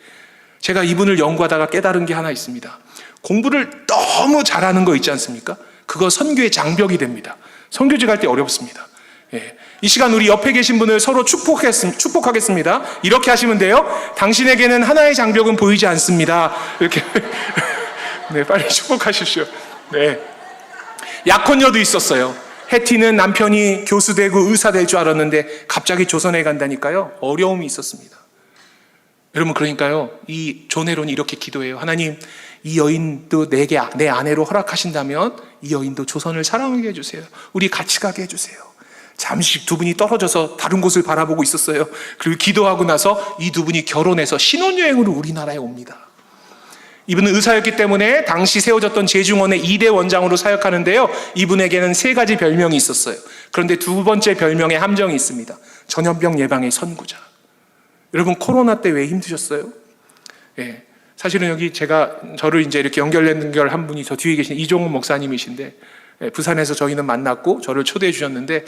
제가 이분을 연구하다가 깨달은 게 하나 있습니다. 공부를 너무 잘하는 거 있지 않습니까? 그거 선교의 장벽이 됩니다. 선교직 할 때 어렵습니다. 예. 이 시간 우리 옆에 계신 분을 서로 축복하겠습니다. 이렇게 하시면 돼요. 당신에게는 하나의 장벽은 보이지 않습니다. 이렇게. 네, 빨리 축복하십시오. 네. 약혼녀도 있었어요. 해티는 남편이 교수 되고 의사 될 줄 알았는데 갑자기 조선에 간다니까요. 어려움이 있었습니다. 여러분, 그러니까요, 이 존 헤론이 이렇게 기도해요. 하나님, 이 여인도 내게 내 아내로 허락하신다면 이 여인도 조선을 사랑하게 해주세요. 우리 같이 가게 해주세요. 잠시 두 분이 떨어져서 다른 곳을 바라보고 있었어요. 그리고 기도하고 나서 이 두 분이 결혼해서 신혼여행으로 우리나라에 옵니다. 이분은 의사였기 때문에 당시 세워졌던 제중원의 2대 원장으로 사역하는데요, 이분에게는 3가지 별명이 있었어요. 그런데 두 번째 별명에 함정이 있습니다. 전염병 예방의 선구자. 여러분, 코로나 때 왜 힘드셨어요? 예. 사실은 여기 저를 이제 이렇게 연결한 분이 저 뒤에 계신 이종훈 목사님이신데, 예, 부산에서 저희는 만났고 저를 초대해 주셨는데,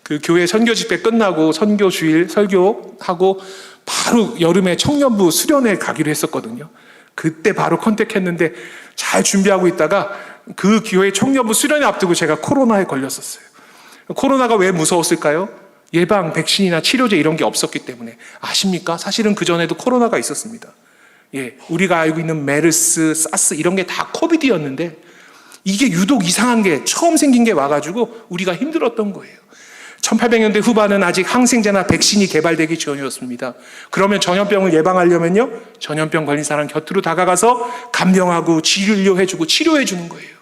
그 교회 선교 집회 끝나고 선교 주일 설교하고 바로 여름에 청년부 수련회 가기로 했었거든요. 그때 바로 컨택했는데 잘 준비하고 있다가 그 교회 청년부 수련회 앞두고 제가 코로나에 걸렸었어요. 코로나가 왜 무서웠을까요? 예방, 백신이나 치료제 이런 게 없었기 때문에. 아십니까? 사실은 그전에도 코로나가 있었습니다. 예, 우리가 알고 있는 메르스, 사스 이런 게 다 코비드였는데 이게 유독 이상한 게 처음 생긴 게 와가지고 우리가 힘들었던 거예요. 1800년대 후반은 아직 항생제나 백신이 개발되기 전이었습니다. 그러면 전염병을 예방하려면요, 전염병 걸린 사람 곁으로 다가가서 간병하고 진료해주고 치료해주는 거예요.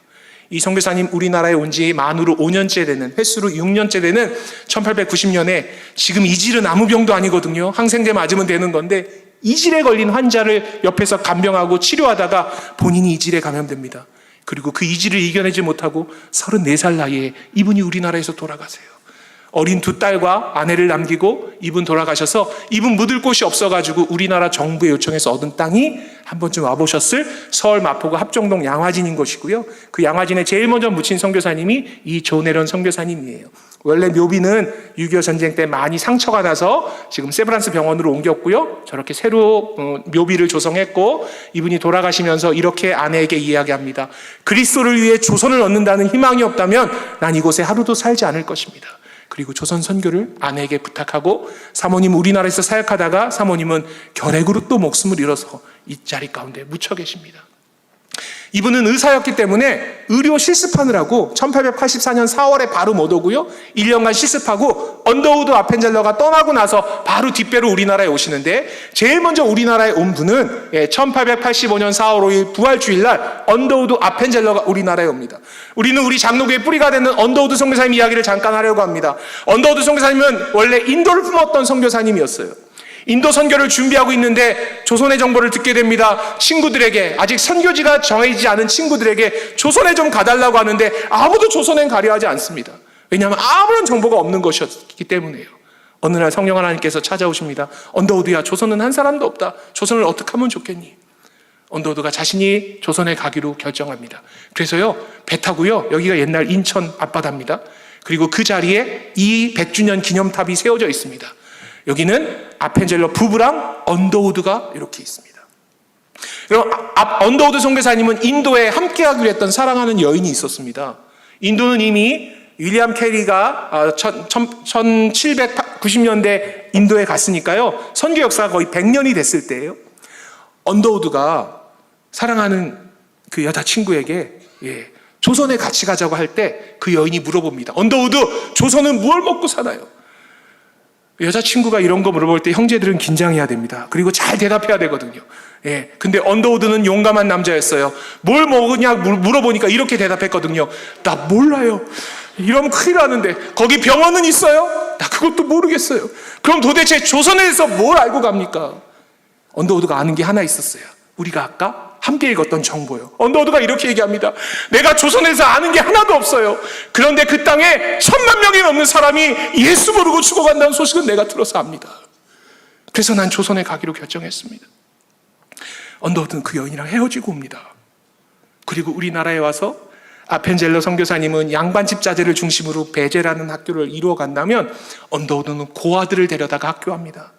이 선교사님 우리나라에 온 지 만으로 5년째 되는, 횟수로 6년째 되는 1890년에 지금 이질은 아무 병도 아니거든요. 항생제 맞으면 되는 건데 이질에 걸린 환자를 옆에서 간병하고 치료하다가 본인이 이질에 감염됩니다. 그리고 그 이질을 이겨내지 못하고 34살 나이에 이분이 우리나라에서 돌아가세요. 어린 2딸과 아내를 남기고 이분 돌아가셔서 이분 묻을 곳이 없어가지고 우리나라 정부의 요청에서 얻은 땅이 한 번쯤 와보셨을 서울 마포구 합정동 양화진인 것이고요. 그 양화진에 제일 먼저 묻힌 선교사님이 이 존 헤런 선교사님이에요. 원래 묘비는 6.25 전쟁 때 많이 상처가 나서 지금 세브란스 병원으로 옮겼고요. 저렇게 새로 묘비를 조성했고, 이분이 돌아가시면서 이렇게 아내에게 이야기합니다. 그리스도를 위해 조선을 얻는다는 희망이 없다면 난 이곳에 하루도 살지 않을 것입니다. 그리고 조선 선교를 아내에게 부탁하고, 사모님 우리나라에서 사역하다가 사모님은 결핵으로 또 목숨을 잃어서 이 자리 가운데 묻혀 계십니다. 이분은 의사였기 때문에 의료 실습하느라고 1884년 4월에 바로 못 오고요, 1년간 실습하고 언더우드 아펜젤러가 떠나고 나서 바로 뒷배로 우리나라에 오시는데, 제일 먼저 우리나라에 온 분은 1885년 4월 5일 부활주일날 언더우드 아펜젤러가 우리나라에 옵니다. 우리는 우리 장로교의 뿌리가 되는 언더우드 선교사님 이야기를 잠깐 하려고 합니다. 언더우드 선교사님은 원래 인도를 품었던 선교사님이었어요. 인도 선교를 준비하고 있는데 조선의 정보를 듣게 됩니다. 친구들에게, 아직 선교지가 정해지지 않은 친구들에게 조선에 좀 가달라고 하는데 아무도 조선엔 가려 하지 않습니다. 왜냐하면 아무런 정보가 없는 것이었기 때문에요. 어느 날 성령 하나님께서 찾아오십니다. 언더우드야, 조선은 한 사람도 없다. 조선을 어떻게 하면 좋겠니? 언더우드가 자신이 조선에 가기로 결정합니다. 그래서요, 배 타고요, 여기가 옛날 인천 앞바다입니다. 그리고 그 자리에 이 100주년 기념탑이 세워져 있습니다. 여기는 아펜젤러 부부랑 언더우드가 이렇게 있습니다. 언더우드 선교사님은 인도에 함께하기로 했던 사랑하는 여인이 있었습니다. 인도는 이미 윌리엄 캐리가 1790년대 인도에 갔으니까요, 선교 역사가 거의 100년이 됐을 때예요. 언더우드가 사랑하는 그 여자친구에게 조선에 같이 가자고 할 때 그 여인이 물어봅니다. 언더우드, 조선은 무엇 먹고 사나요? 여자친구가 이런 거 물어볼 때 형제들은 긴장해야 됩니다. 그리고 잘 대답해야 되거든요. 근데 언더우드는 용감한 남자였어요. 뭘 먹으냐 물어보니까 이렇게 대답했거든요. 나 몰라요. 이러면 큰일 나는데 거기 병원은 있어요? 나 그것도 모르겠어요. 그럼 도대체 조선에 대해서 뭘 알고 갑니까? 언더우드가 아는 게 하나 있었어요. 우리가 아까 함께 읽었던 정보요. 언더우드가 이렇게 얘기합니다. 내가 조선에서 아는 게 하나도 없어요. 그런데 그 땅에 1000만 명이 넘는 사람이 예수 모르고 죽어간다는 소식은 내가 들어서 압니다. 그래서 난 조선에 가기로 결정했습니다. 언더우드는 그 여인이랑 헤어지고 옵니다. 그리고 우리나라에 와서 아펜젤러 선교사님은 양반집 자제를 중심으로 베제라는 학교를 이루어 간다면 언더우드는 고아들을 데려다가 학교합니다.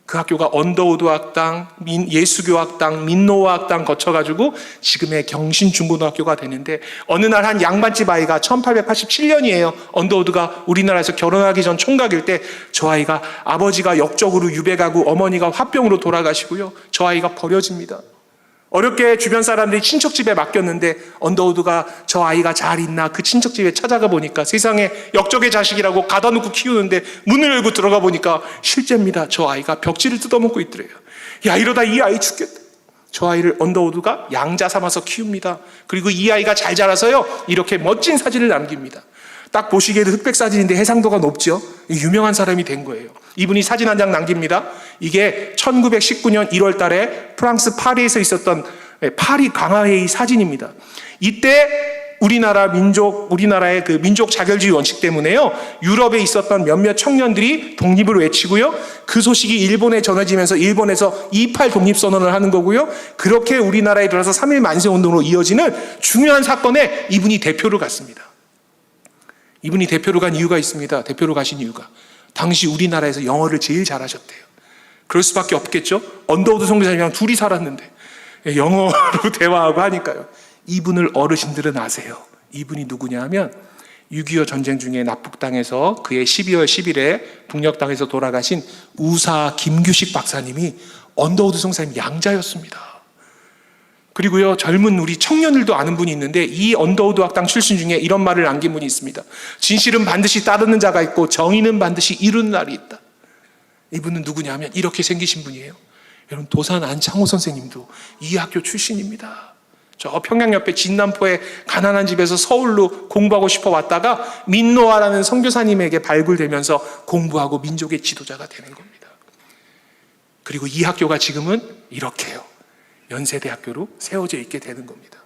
그 학교가 언더우드 학당, 예수교 학당, 민노아 학당 거쳐가지고 지금의 경신중고등학교가 되는데, 어느 날 한 양반집 아이가 1887년이에요. 언더우드가 우리나라에서 결혼하기 전 총각일 때 저 아이가 아버지가 역적으로 유배가고 어머니가 화병으로 돌아가시고요. 저 아이가 버려집니다. 어렵게 주변 사람들이 친척집에 맡겼는데 언더우드가 저 아이가 잘 있나 그 친척집에 찾아가 보니까 세상에 역적의 자식이라고 가다 놓고 키우는데 문을 열고 들어가 보니까 실제입니다. 저 아이가 벽지를 뜯어먹고 있더래요. 야, 이러다 이 아이 죽겠다. 저 아이를 언더우드가 양자 삼아서 키웁니다. 그리고 이 아이가 잘 자라서요, 이렇게 멋진 사진을 남깁니다. 딱 보시기에도 흑백 사진인데 해상도가 높죠. 유명한 사람이 된 거예요. 이분이 사진 한 장 남깁니다. 이게 1919년 1월 달에 프랑스 파리에서 있었던 파리 강화회의 사진입니다. 이때 우리나라의 그 민족 자결주의 원칙 때문에요, 유럽에 있었던 몇몇 청년들이 독립을 외치고요, 그 소식이 일본에 전해지면서 일본에서 28 독립선언을 하는 거고요, 그렇게 우리나라에 들어서 3.1 만세운동으로 이어지는 중요한 사건에 이분이 대표로 갔습니다. 이분이 대표로 간 이유가 있습니다. 대표로 가신 이유가, 당시 우리나라에서 영어를 제일 잘하셨대요. 그럴 수밖에 없겠죠. 언더우드 선교사님이랑 둘이 살았는데 영어로 대화하고 하니까요. 이분을 어르신들은 아세요. 이분이 누구냐 하면 6.25 전쟁 중에 납북당해서 그해 12월 10일에 북녘당에서 돌아가신 우사 김규식 박사님이 언더우드 선교사님 양자였습니다. 그리고요, 젊은 우리 청년들도 아는 분이 있는데 이 언더우드 학당 출신 중에 이런 말을 남긴 분이 있습니다. 진실은 반드시 따르는 자가 있고 정의는 반드시 이루는 날이 있다. 이분은 누구냐 하면 이렇게 생기신 분이에요. 여러분, 도산 안창호 선생님도 이 학교 출신입니다. 저 평양 옆에 진남포의 가난한 집에서 서울로 공부하고 싶어 왔다가 민노아라는 선교사님에게 발굴되면서 공부하고 민족의 지도자가 되는 겁니다. 그리고 이 학교가 지금은 이렇게요, 연세대학교로 세워져 있게 되는 겁니다.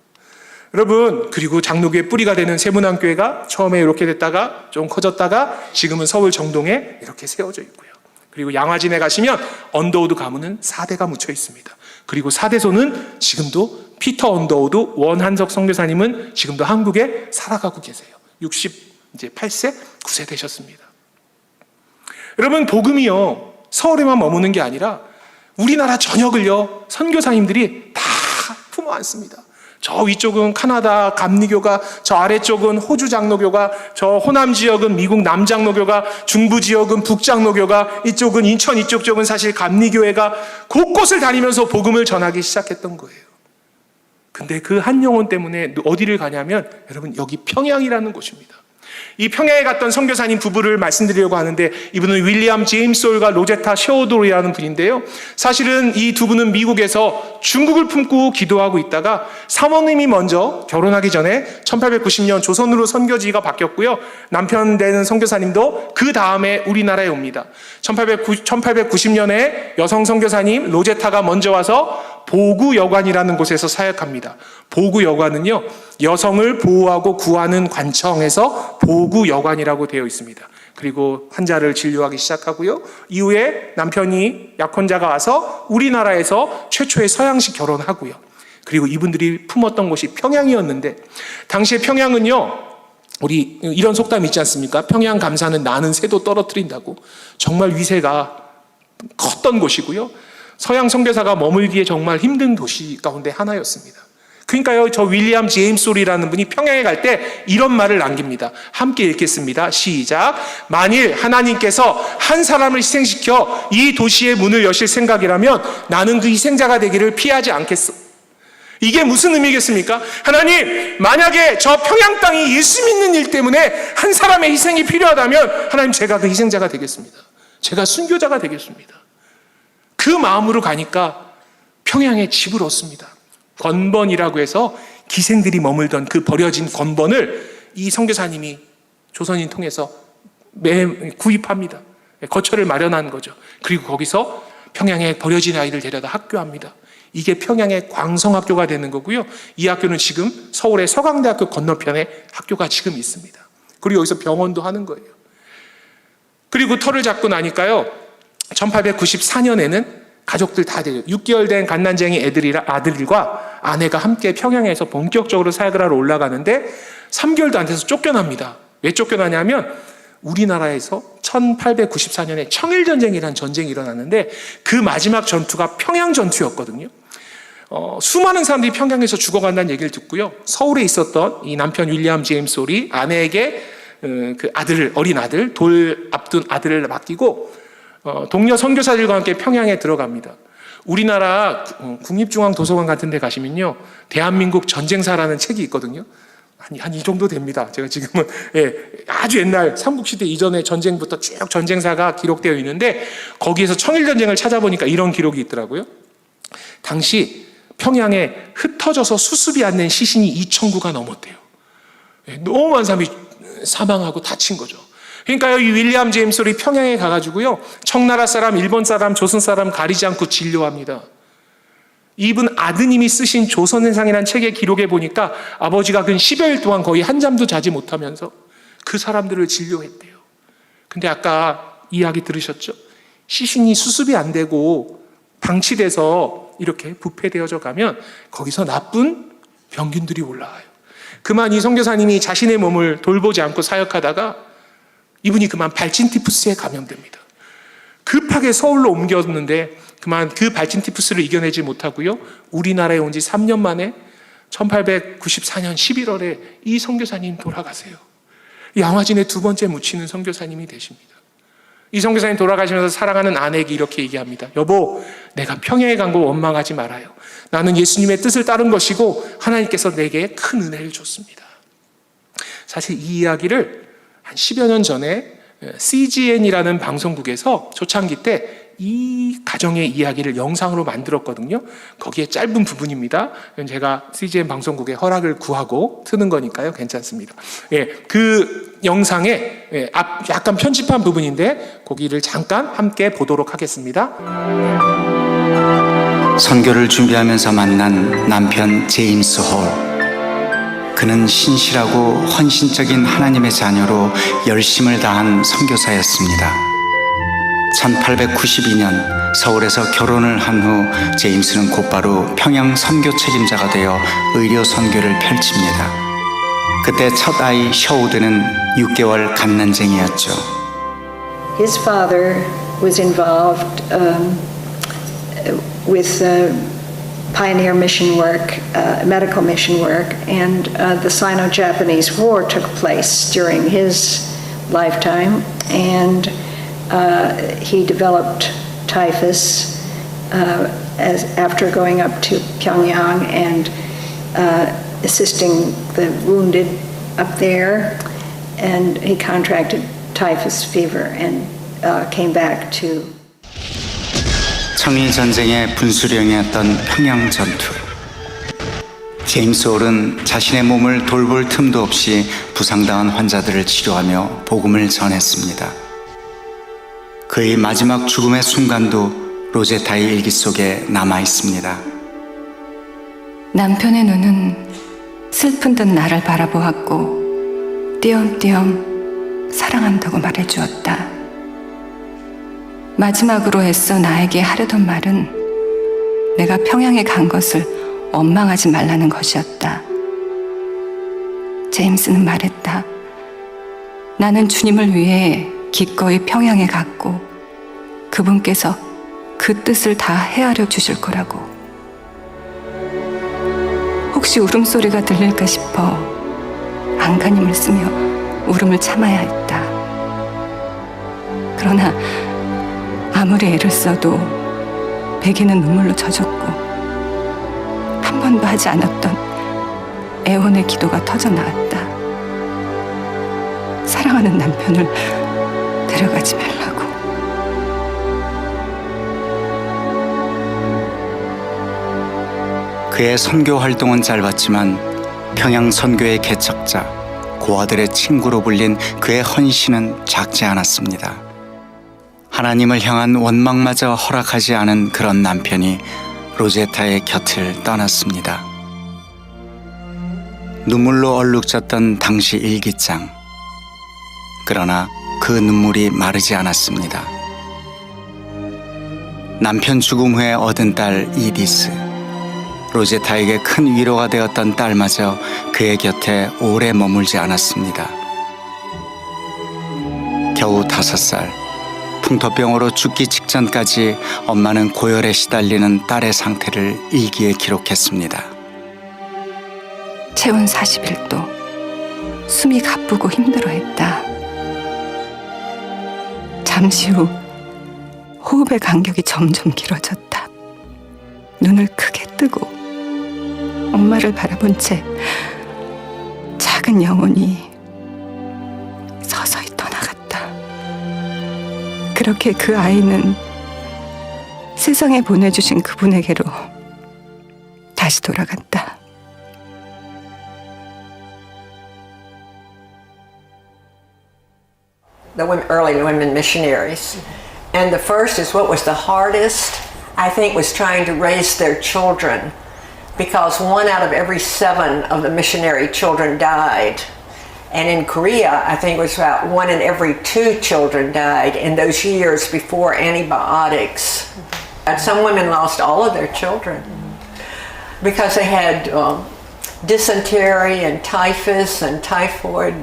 여러분, 그리고 장로교의 뿌리가 되는 세문안교회가 처음에 이렇게 됐다가 좀 커졌다가 지금은 서울 정동에 이렇게 세워져 있고요. 그리고 양화진에 가시면 언더우드 가문은 4대가 묻혀 있습니다. 그리고 4대손은 지금도 피터 언더우드, 원한석 선교사님은 지금도 한국에 살아가고 계세요. 68세, 9세 되셨습니다. 여러분, 복음이요, 서울에만 머무는 게 아니라 우리나라 전역을요, 선교사님들이 다 품어 안습니다. 저 위쪽은 카나다 감리교가, 저 아래쪽은 호주 장로교가, 저 호남 지역은 미국 남장로교가, 중부 지역은 북장로교가, 이쪽은 인천 이쪽 쪽은 사실 감리교회가 곳곳을 다니면서 복음을 전하기 시작했던 거예요. 근데 그 한 영혼 때문에 어디를 가냐면 여러분, 여기 평양이라는 곳입니다. 이 평양에 갔던 선교사님 부부를 말씀드리려고 하는데, 이분은 윌리엄 제임스 홀과 로제타 셰오도르라는 분인데요, 사실은 이 두 분은 미국에서 중국을 품고 기도하고 있다가 사모님이 먼저 결혼하기 전에 1890년 조선으로 선교지가 바뀌었고요, 남편 되는 선교사님도 그 다음에 우리나라에 옵니다. 1890년에 여성 선교사님 로제타가 먼저 와서 보구여관이라는 곳에서 사역합니다. 보구여관은요, 여성을 보호하고 구하는 관청에서 보구여관이라고 되어 있습니다. 그리고 환자를 진료하기 시작하고요, 이후에 남편이 약혼자가 와서 우리나라에서 최초의 서양식 결혼하고요, 그리고 이분들이 품었던 곳이 평양이었는데, 당시에 평양은요, 우리 이런 속담이 있지 않습니까? 평양 감사는 나는 새도 떨어뜨린다고. 정말 위세가 컸던 곳이고요, 서양 선교사가 머물기에 정말 힘든 도시 가운데 하나였습니다. 그러니까요, 저 윌리엄 제임스 홀이라는 분이 평양에 갈 때 이런 말을 남깁니다. 함께 읽겠습니다. 시작. 만일 하나님께서 한 사람을 희생시켜 이 도시의 문을 여실 생각이라면 나는 그 희생자가 되기를 피하지 않겠어. 이게 무슨 의미겠습니까? 하나님, 만약에 저 평양 땅이 예수 믿는 일 때문에 한 사람의 희생이 필요하다면 하나님, 제가 그 희생자가 되겠습니다. 제가 순교자가 되겠습니다. 그 마음으로 가니까 평양에 집을 얻습니다. 권번이라고 해서 기생들이 머물던 그 버려진 권번을 이 선교사님이 조선인 통해서 구입합니다. 거처를 마련한 거죠. 그리고 거기서 평양에 버려진 아이를 데려다 학교합니다. 이게 평양의 광성학교가 되는 거고요, 이 학교는 지금 서울의 서강대학교 건너편에 학교가 지금 있습니다. 그리고 여기서 병원도 하는 거예요. 그리고 터를 잡고 나니까요, 1894년에는 가족들 다 돼요. 6개월 된 갓난쟁이 아들과 아내가 함께 평양에서 본격적으로 사역을 하러 올라가는데 3개월도 안 돼서 쫓겨납니다. 왜 쫓겨나냐면 우리나라에서 1894년에 청일전쟁이라는 전쟁이 일어났는데 그 마지막 전투가 평양전투였거든요. 수많은 사람들이 평양에서 죽어간다는 얘기를 듣고요. 서울에 있었던 이 남편 윌리엄 제임스 홀이 아내에게 그 어린 아들, 돌 앞둔 아들을 맡기고 동료 선교사들과 함께 평양에 들어갑니다. 우리나라 국립중앙도서관 같은 데 가시면요. 대한민국 전쟁사라는 책이 있거든요. 한 이 정도 됩니다. 제가 지금은 아주 옛날 삼국시대 이전의 전쟁부터 쭉 전쟁사가 기록되어 있는데 거기에서 청일전쟁을 찾아보니까 이런 기록이 있더라고요. 당시 평양에 흩어져서 수습이 안 된 시신이 2,000구가 넘었대요. 너무 많은 사람이 사망하고 다친 거죠. 그러니까요, 이 윌리엄 제임스 홀이 평양에 가가지고요, 청나라 사람, 일본 사람, 조선 사람 가리지 않고 진료합니다. 이분 아드님이 쓰신 조선해상이라는 책의 기록에 보니까 아버지가 근 10여일 동안 거의 한잠도 자지 못하면서 그 사람들을 진료했대요. 근데 아까 이야기 들으셨죠? 시신이 수습이 안 되고 방치돼서 이렇게 부패되어져 가면 거기서 나쁜 병균들이 올라와요. 그만 이 선교사님이 자신의 몸을 돌보지 않고 사역하다가 이분이 그만 발진티푸스에 감염됩니다. 급하게 서울로 옮겼는데 그만 그 발진티푸스를 이겨내지 못하고요. 우리나라에 온 지 3년 만에 1894년 11월에 이 선교사님 돌아가세요. 양화진에 2번째 묻히는 선교사님이 되십니다. 이 선교사님 돌아가시면서 사랑하는 아내에게 이렇게 얘기합니다. 여보, 내가 평양에 간 거 원망하지 말아요. 나는 예수님의 뜻을 따른 것이고 하나님께서 내게 큰 은혜를 줬습니다. 사실 이 이야기를 한 10여 년 전에 CGN이라는 방송국에서 초창기 때 이 가정의 이야기를 영상으로 만들었거든요. 거기에 짧은 부분입니다. 제가 CGN 방송국의 허락을 구하고 트는 거니까요. 괜찮습니다. 그 영상에 약간 편집한 부분인데 거기를 잠깐 함께 보도록 하겠습니다. 선교를 준비하면서 만난 남편 제임스 홀. 그는 신실하고 헌신적인 하나님의 자녀로 열심을 다한 선교사였습니다. 1892년 서울에서 결혼을 한 후 제임스는 곧바로 평양 선교 책임자가 되어 의료 선교를 펼칩니다. 그때 첫 아이 셔우드는 6개월 갓난쟁이였죠. His father was involved with pioneer mission work, medical mission work, and the Sino-Japanese War took place during his lifetime, and he developed typhus after going up to Pyongyang and assisting the wounded up there, and he contracted typhus fever and came back to. 청일전쟁의 분수령이었던 평양전투. 제임스 홀은 자신의 몸을 돌볼 틈도 없이 부상당한 환자들을 치료하며 복음을 전했습니다. 그의 마지막 죽음의 순간도 로제타의 일기 속에 남아 있습니다. 남편의 눈은 슬픈 듯 나를 바라보았고 띄엄띄엄 사랑한다고 말해주었다. 마지막으로 애써 나에게 하려던 말은 내가 평양에 간 것을 원망하지 말라는 것이었다. 제임스는 말했다. 나는 주님을 위해 기꺼이 평양에 갔고 그분께서 그 뜻을 다 헤아려 주실 거라고. 혹시 울음소리가 들릴까 싶어 안간힘을 쓰며 울음을 참아야 했다. 그러나 아무리 애를 써도 베개는 눈물로 젖었고 한 번도 하지 않았던 애원의 기도가 터져 나왔다. 사랑하는 남편을 데려가지 말라고. 그의 선교 활동은 짧았지만 평양 선교의 개척자, 고아들의 친구로 불린 그의 헌신은 작지 않았습니다. 하나님을 향한 원망마저 허락하지 않은 그런 남편이 로제타의 곁을 떠났습니다. 눈물로 얼룩졌던 당시 일기장. 그러나 그 눈물이 마르지 않았습니다. 남편 죽음 후에 얻은 딸 이디스. 로제타에게 큰 위로가 되었던 딸마저 그의 곁에 오래 머물지 않았습니다. 겨우 5살, 풍토병으로 죽기 직전까지 엄마는 고열에 시달리는 딸의 상태를 일기에 기록했습니다. 체온 41도, 숨이 가쁘고 힘들어했다. 잠시 후 호흡의 간격이 점점 길어졌다. 눈을 크게 뜨고 엄마를 바라본 채 작은 영혼이 서서히 떠나갔다. 그렇게 그 아이는 세상에 보내주신 그분에게로 다시 돌아갔다. early women missionaries. And the first is what was the hardest, I think, was trying to raise their children, because 1 out of every 7 of the missionary children died. And in Korea, I think it was about 1 in every 2 children died in those years before antibiotics. And some women lost all of their children because they had dysentery and typhus and typhoid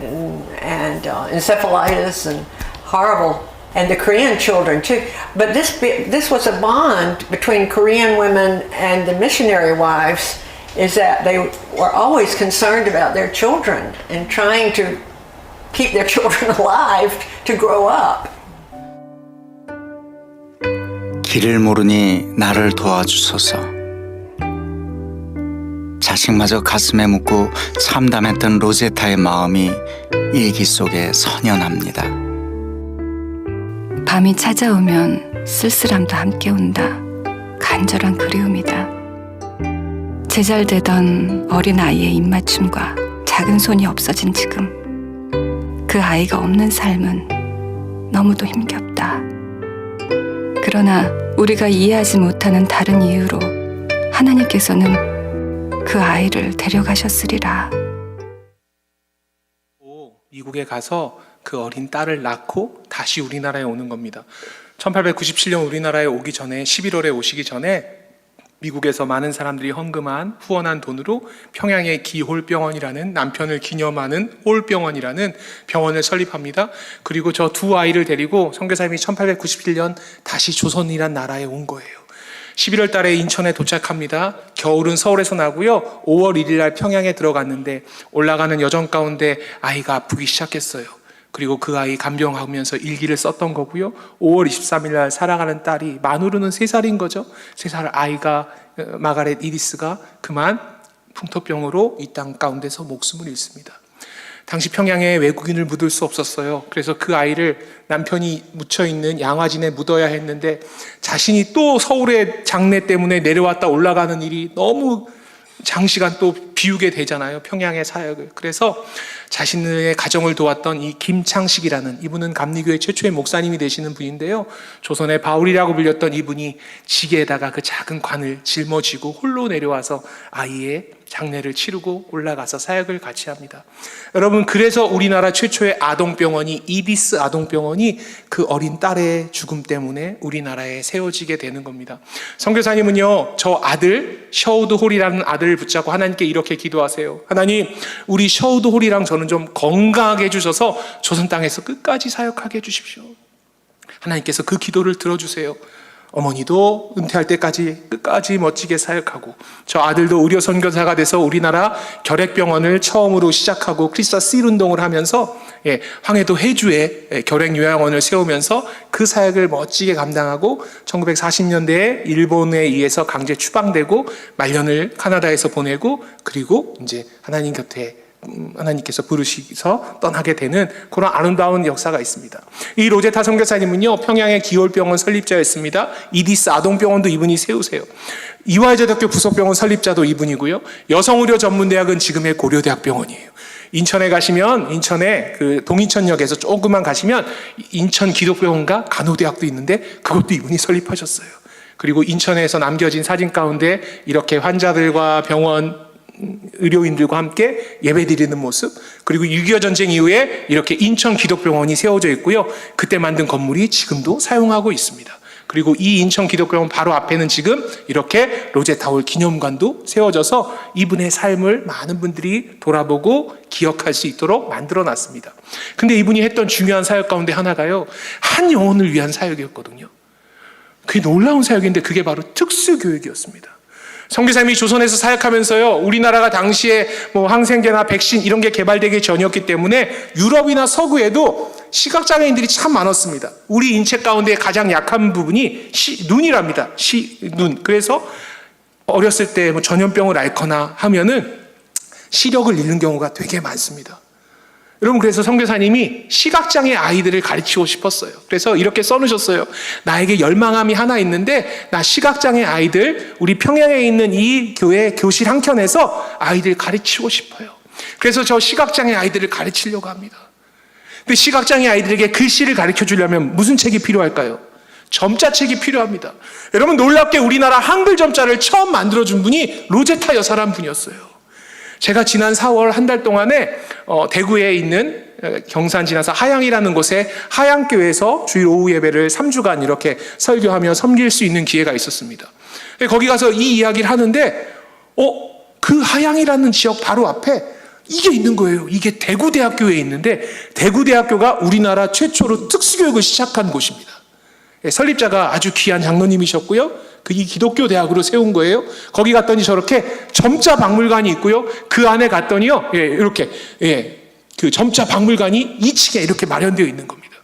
and encephalitis and horrible, and the Korean children too. But this was a bond between Korean women and the missionary wives, is that they were always concerned about their children and trying to keep their children alive to grow up. 길을 모르니 나를 도와주소서. 자식마저 가슴에 묻고 참담했던 로제타의 마음이 일기 속에 선연합니다. 밤이 찾아오면 쓸쓸함도 함께 온다. 간절한 그리움이다. 제잘되던 어린 아이의 입맞춤과 작은 손이 없어진 지금, 그 아이가 없는 삶은 너무도 힘겹다. 그러나 우리가 이해하지 못하는 다른 이유로 하나님께서는 그 아이를 데려가셨으리라. 미국에 가서 그 어린 딸을 낳고 다시 우리나라에 오는 겁니다. 1897년 우리나라에 오기 전에, 11월에 오시기 전에 미국에서 많은 사람들이 헌금한 후원한 돈으로 평양의 기홀병원이라는, 남편을 기념하는 홀병원이라는 병원을 설립합니다. 그리고 저 2 아이를 데리고 선교사님이 1897년 다시 조선이란 나라에 온 거예요. 11월 달에 인천에 도착합니다. 겨울은 서울에서 나고요. 5월 1일 날 평양에 들어갔는데 올라가는 여정 가운데 아이가 아프기 시작했어요. 그리고 그 아이 간병하면서 일기를 썼던 거고요. 5월 23일 날 살아가는 딸이, 만으로는 3살인 거죠. 3살 아이가, 마가렛 이디스가 그만 풍토병으로 이 땅 가운데서 목숨을 잃습니다. 당시 평양에 외국인을 묻을 수 없었어요. 그래서 그 아이를 남편이 묻혀있는 양화진에 묻어야 했는데, 자신이 또 서울의 장례 때문에 내려왔다 올라가는 일이 너무 장시간 또 비우게 되잖아요, 평양의 사역을. 그래서 자신의 가정을 도왔던 이 김창식이라는, 이분은 감리교회 최초의 목사님이 되시는 분인데요, 조선의 바울이라고 불렸던 이분이 지게에다가 그 작은 관을 짊어지고 홀로 내려와서 아이의 장례를 치르고 올라가서 사역을 같이 합니다. 여러분, 그래서 우리나라 최초의 아동병원이, 이디스 아동병원이 그 어린 딸의 죽음 때문에 우리나라에 세워지게 되는 겁니다. 선교사님은요, 저 아들 셔우드 홀이라는 아들을 붙잡고 하나님께 이렇게 기도하세요. 하나님, 우리 셔우드 홀이랑 저는 좀 건강하게 해주셔서 조선 땅에서 끝까지 사역하게 해주십시오. 하나님께서 그 기도를 들어주세요. 어머니도 은퇴할 때까지 끝까지 멋지게 사역하고, 저 아들도 의료 선교사가 돼서 우리나라 결핵병원을 처음으로 시작하고 크리스마스 실 운동을 하면서 황해도 해주에 결핵요양원을 세우면서 그 사역을 멋지게 감당하고, 1940년대에 일본에 의해서 강제 추방되고 말년을 카나다에서 보내고, 그리고 이제 하나님 곁에 하나님께서 부르시서 떠나게 되는 그런 아름다운 역사가 있습니다. 이 로제타 선교사님은요, 평양의 기홀병원 설립자였습니다. 이디스 아동병원도 이분이 세우세요. 이화여자대학교 부속병원 설립자도 이분이고요. 여성의료 전문대학은 지금의 고려대학병원이에요. 인천에 가시면, 인천에 그 동인천역에서 조금만 가시면 인천 기독병원과 간호대학도 있는데 그것도 이분이 설립하셨어요. 그리고 인천에서 남겨진 사진 가운데 이렇게 환자들과 병원 의료인들과 함께 예배드리는 모습, 그리고 6.25 전쟁 이후에 이렇게 인천 기독병원이 세워져 있고요. 그때 만든 건물이 지금도 사용하고 있습니다. 그리고 이 인천 기독교원 바로 앞에는 지금 이렇게 로제타울 기념관도 세워져서 이분의 삶을 많은 분들이 돌아보고 기억할 수 있도록 만들어 놨습니다. 근데 이분이 했던 중요한 사역 가운데 하나가요, 한 영혼을 위한 사역이었거든요. 그게 놀라운 사역인데 그게 바로 특수교육이었습니다. 선교사님이 조선에서 사역하면서요, 우리나라가 당시에 뭐 항생제나 백신 이런 게 개발되기 전이었기 때문에 유럽이나 서구에도 시각장애인들이 참 많았습니다. 우리 인체 가운데 가장 약한 부분이 눈이랍니다. 눈. 그래서 어렸을 때 뭐 전염병을 앓거나 하면은 시력을 잃는 경우가 되게 많습니다. 여러분, 그래서 선교사님이 시각장애 아이들을 가르치고 싶었어요. 그래서 이렇게 써놓으셨어요. 나에게 열망함이 하나 있는데, 나 시각장애 아이들, 우리 평양에 있는 이 교회 교실 한켠에서 아이들 가르치고 싶어요. 그래서 저 시각장애 아이들을 가르치려고 합니다. 근데 시각장애 아이들에게 글씨를 가르쳐 주려면 무슨 책이 필요할까요? 점자책이 필요합니다. 여러분, 놀랍게 우리나라 한글 점자를 처음 만들어준 분이 로제타 여사라는 분이었어요. 제가 지난 4월 한 달 동안에 대구에 있는 경산 지나서 하양이라는 곳에 하양교회에서 주일 오후 예배를 3주간 이렇게 설교하며 섬길 수 있는 기회가 있었습니다. 거기 가서 이 이야기를 하는데 그 하양이라는 지역 바로 앞에 이게 있는 거예요. 이게 대구대학교에 있는데, 대구대학교가 우리나라 최초로 특수교육을 시작한 곳입니다. 설립자가 아주 귀한 장로님이셨고요. 이 기독교 대학으로 세운 거예요. 거기 갔더니 저렇게 점자 박물관이 있고요. 그 안에 갔더니요, 이렇게 그 점자 박물관이 2층에 이렇게 마련되어 있는 겁니다.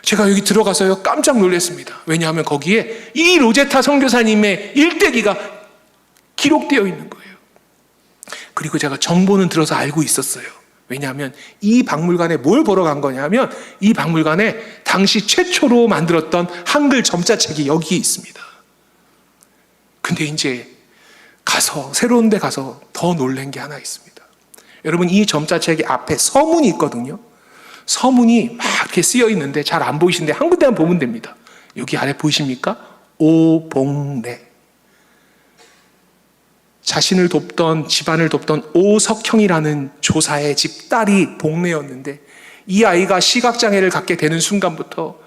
제가 여기 들어가서요, 깜짝 놀랐습니다. 왜냐하면 거기에 이 로제타 선교사님의 일대기가 기록되어 있는 거예요. 그리고 제가 정보는 들어서 알고 있었어요. 왜냐하면 이 박물관에 뭘 보러 간 거냐면, 이 박물관에 당시 최초로 만들었던 한글 점자책이 여기 있습니다. 근데 이제 가서, 새로운 데 가서 더 놀란 게 하나 있습니다. 여러분, 이 점자책이 앞에 서문이 있거든요. 서문이 막 이렇게 쓰여 있는데 잘 안 보이시는데 한 군데만 보면 됩니다. 여기 아래 보이십니까? 오봉래. 자신을 돕던, 집안을 돕던 오석형이라는 조사의 집 딸이 봉래였는데, 이 아이가 시각장애를 갖게 되는 순간부터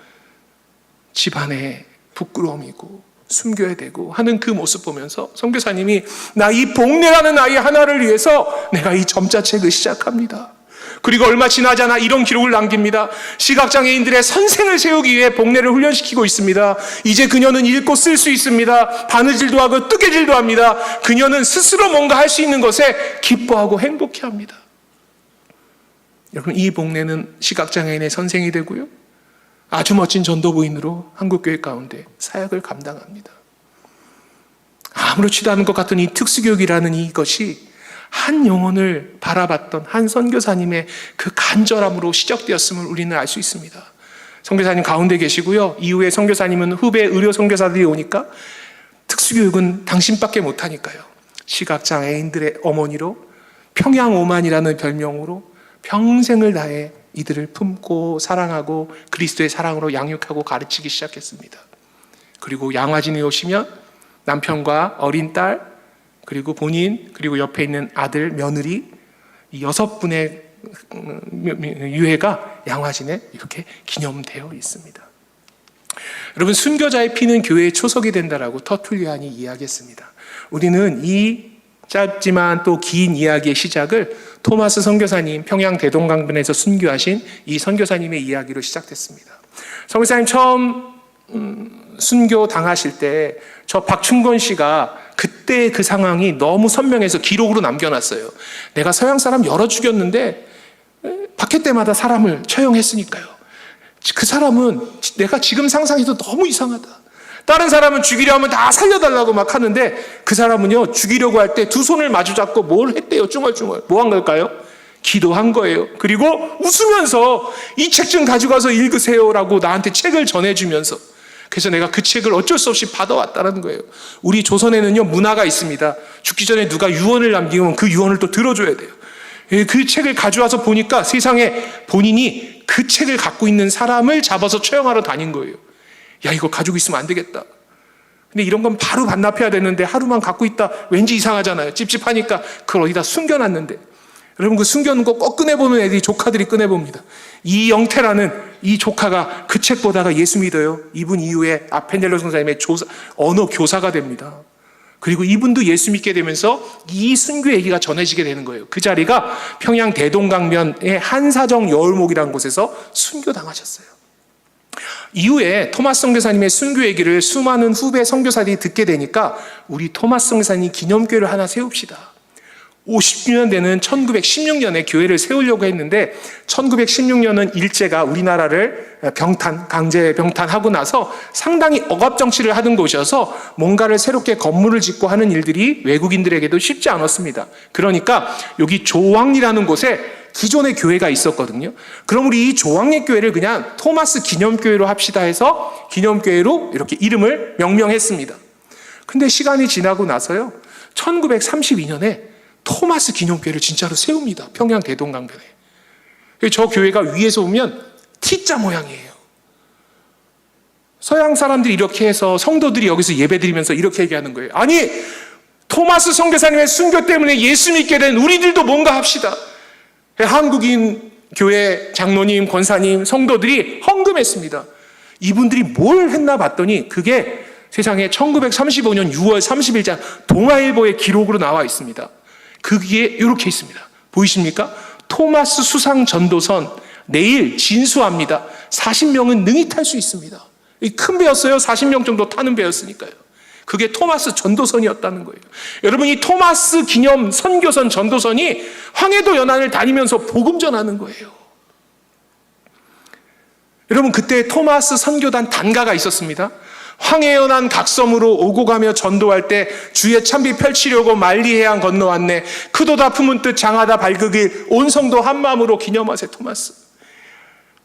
집안에 부끄러움이고 숨겨야 되고 하는 그 모습 보면서 선교사님이, 나 이 봉래라는 아이 하나를 위해서 내가 이 점자책을 시작합니다. 그리고 얼마 지나지 않아 이런 기록을 남깁니다. 시각장애인들의 선생을 세우기 위해 봉래를 훈련시키고 있습니다. 이제 그녀는 읽고 쓸 수 있습니다. 바느질도 하고 뜨개질도 합니다. 그녀는 스스로 뭔가 할 수 있는 것에 기뻐하고 행복해합니다. 여러분, 이 봉래는 시각장애인의 선생이 되고요, 아주 멋진 전도부인으로 한국교회 가운데 사역을 감당합니다. 아무렇지도 않은 것 같은 이 특수교육이라는 이것이 한 영혼을 바라봤던 한 선교사님의 그 간절함으로 시작되었음을 우리는 알 수 있습니다. 선교사님 가운데 계시고요, 이후에 선교사님은 후배 의료 선교사들이 오니까 특수교육은 당신밖에 못하니까요, 시각장애인들의 어머니로 평양오만이라는 별명으로 평생을 다해 이들을 품고 사랑하고 그리스도의 사랑으로 양육하고 가르치기 시작했습니다. 그리고 양화진에 오시면 남편과 어린 딸, 그리고 본인, 그리고 옆에 있는 아들, 며느리, 이 6분의 유해가 양화진에 이렇게 기념되어 있습니다. 여러분, 순교자의 피는 교회의 초석이 된다라고 터툴리안이 이야기했습니다. 우리는 이 짧지만 또 긴 이야기의 시작을 토마스 선교사님, 평양 대동강변에서 순교하신 이 선교사님의 이야기로 시작됐습니다. 선교사님 처음 순교 당하실 때 저 박충건 씨가 그때 그 상황이 너무 선명해서 기록으로 남겨놨어요. 내가 서양 사람 여러 죽였는데 박해 때마다 사람을 처형했으니까요. 그 사람은 내가 지금 상상해도 너무 이상하다. 다른 사람은 죽이려 하면 다 살려달라고 막 하는데, 그 사람은요, 죽이려고 할 때 두 손을 마주 잡고 뭘 했대요? 쭈멀쭈멀. 뭐 한 걸까요? 기도한 거예요. 그리고 웃으면서 이 책 좀 가져가서 읽으세요라고 나한테 책을 전해주면서, 그래서 내가 그 책을 어쩔 수 없이 받아왔다는 거예요. 우리 조선에는요, 문화가 있습니다. 죽기 전에 누가 유언을 남기면 그 유언을 또 들어줘야 돼요. 그 책을 가져와서 보니까 세상에 본인이 그 책을 갖고 있는 사람을 잡아서 처형하러 다닌 거예요. 야, 이거 가지고 있으면 안 되겠다. 근데 이런 건 바로 반납해야 되는데 하루만 갖고 있다 왠지 이상하잖아요. 찝찝하니까 그걸 어디다 숨겨놨는데, 여러분 그 숨겨놓은 거 꼭 꺼내보면 애들이 조카들이 꺼내봅니다. 이영태라는 이 조카가 그 책 보다가 예수 믿어요. 이분 이후에 아펜젤로 선생님의 언어 교사가 됩니다. 그리고 이분도 예수 믿게 되면서 이 순교 얘기가 전해지게 되는 거예요. 그 자리가 평양 대동강변의 한사정 여울목이라는 곳에서 순교당하셨어요. 이후에 토마스 선교사님의 순교 얘기를 수많은 후배 선교사들이 듣게 되니까 우리 토마스 선교사님 기념교회를 하나 세웁시다. 50주년 되는 1916년에 교회를 세우려고 했는데 1916년은 일제가 우리나라를 강제 병탄하고 나서 상당히 억압정치를 하던 곳이어서 뭔가를 새롭게 건물을 짓고 하는 일들이 외국인들에게도 쉽지 않았습니다. 그러니까 여기 조왕리라는 곳에 기존의 교회가 있었거든요. 그럼 우리 이 조왕리 교회를 그냥 토마스 기념교회로 합시다 해서 기념교회로 이렇게 이름을 명명했습니다. 근데 시간이 지나고 나서요, 1932년에 토마스 기념교회를 진짜로 세웁니다. 평양 대동강변에. 저 교회가 위에서 보면 T자 모양이에요. 서양 사람들이 이렇게 해서 성도들이 여기서 예배드리면서 이렇게 얘기하는 거예요. 아니, 토마스 선교사님의 순교 때문에 예수 믿게 된 우리들도 뭔가 합시다. 한국인 교회 장로님, 권사님, 성도들이 헌금했습니다. 이분들이 뭘 했나 봤더니 그게 세상에 1935년 6월 30일자 동아일보의 기록으로 나와 있습니다. 그게 이렇게 있습니다. 보이십니까? 토마스 수상 전도선 내일 진수합니다. 40명은 능히 탈 수 있습니다. 큰 배였어요. 40명 정도 타는 배였으니까요. 그게 토마스 전도선이었다는 거예요. 여러분, 이 토마스 기념 선교선 전도선이 황해도 연안을 다니면서 복음 전하는 거예요. 여러분, 그때 토마스 선교단 단가가 있었습니다. 황해연안 각섬으로 오고 가며 전도할 때 주의 찬비 펼치려고 만리해안 건너왔네. 크도다 품은 뜻 장하다 발그길 온 성도 한마음으로 기념하세 토마스.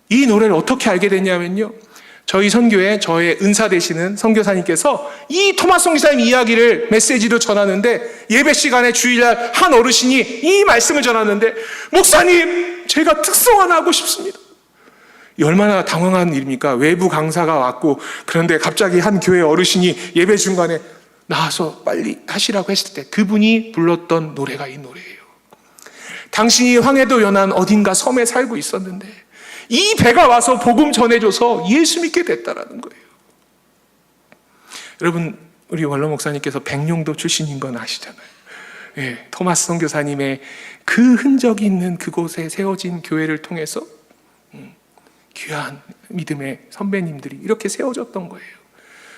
이 노래를 어떻게 알게 됐냐면요, 저희 선교에 저의 은사 되시는 선교사님께서 이 토마스 선교사님 이야기를 메시지로 전하는데 예배 시간에 주일날 한 어르신이 이 말씀을 전하는데, 목사님 제가 특송 하나 하고 싶습니다. 얼마나 당황한 일입니까? 외부 강사가 왔고 그런데 갑자기 한 교회 어르신이 예배 중간에 나와서 빨리 하시라고 했을 때 그분이 불렀던 노래가 이 노래예요. 당신이 황해도 연안 어딘가 섬에 살고 있었는데 이 배가 와서 복음 전해줘서 예수 믿게 됐다라는 거예요. 여러분, 우리 원로 목사님께서 백령도 출신인 건 아시잖아요. 예, 토마스 선교사님의 그 흔적이 있는 그곳에 세워진 교회를 통해서 귀한 믿음의 선배님들이 이렇게 세워졌던 거예요.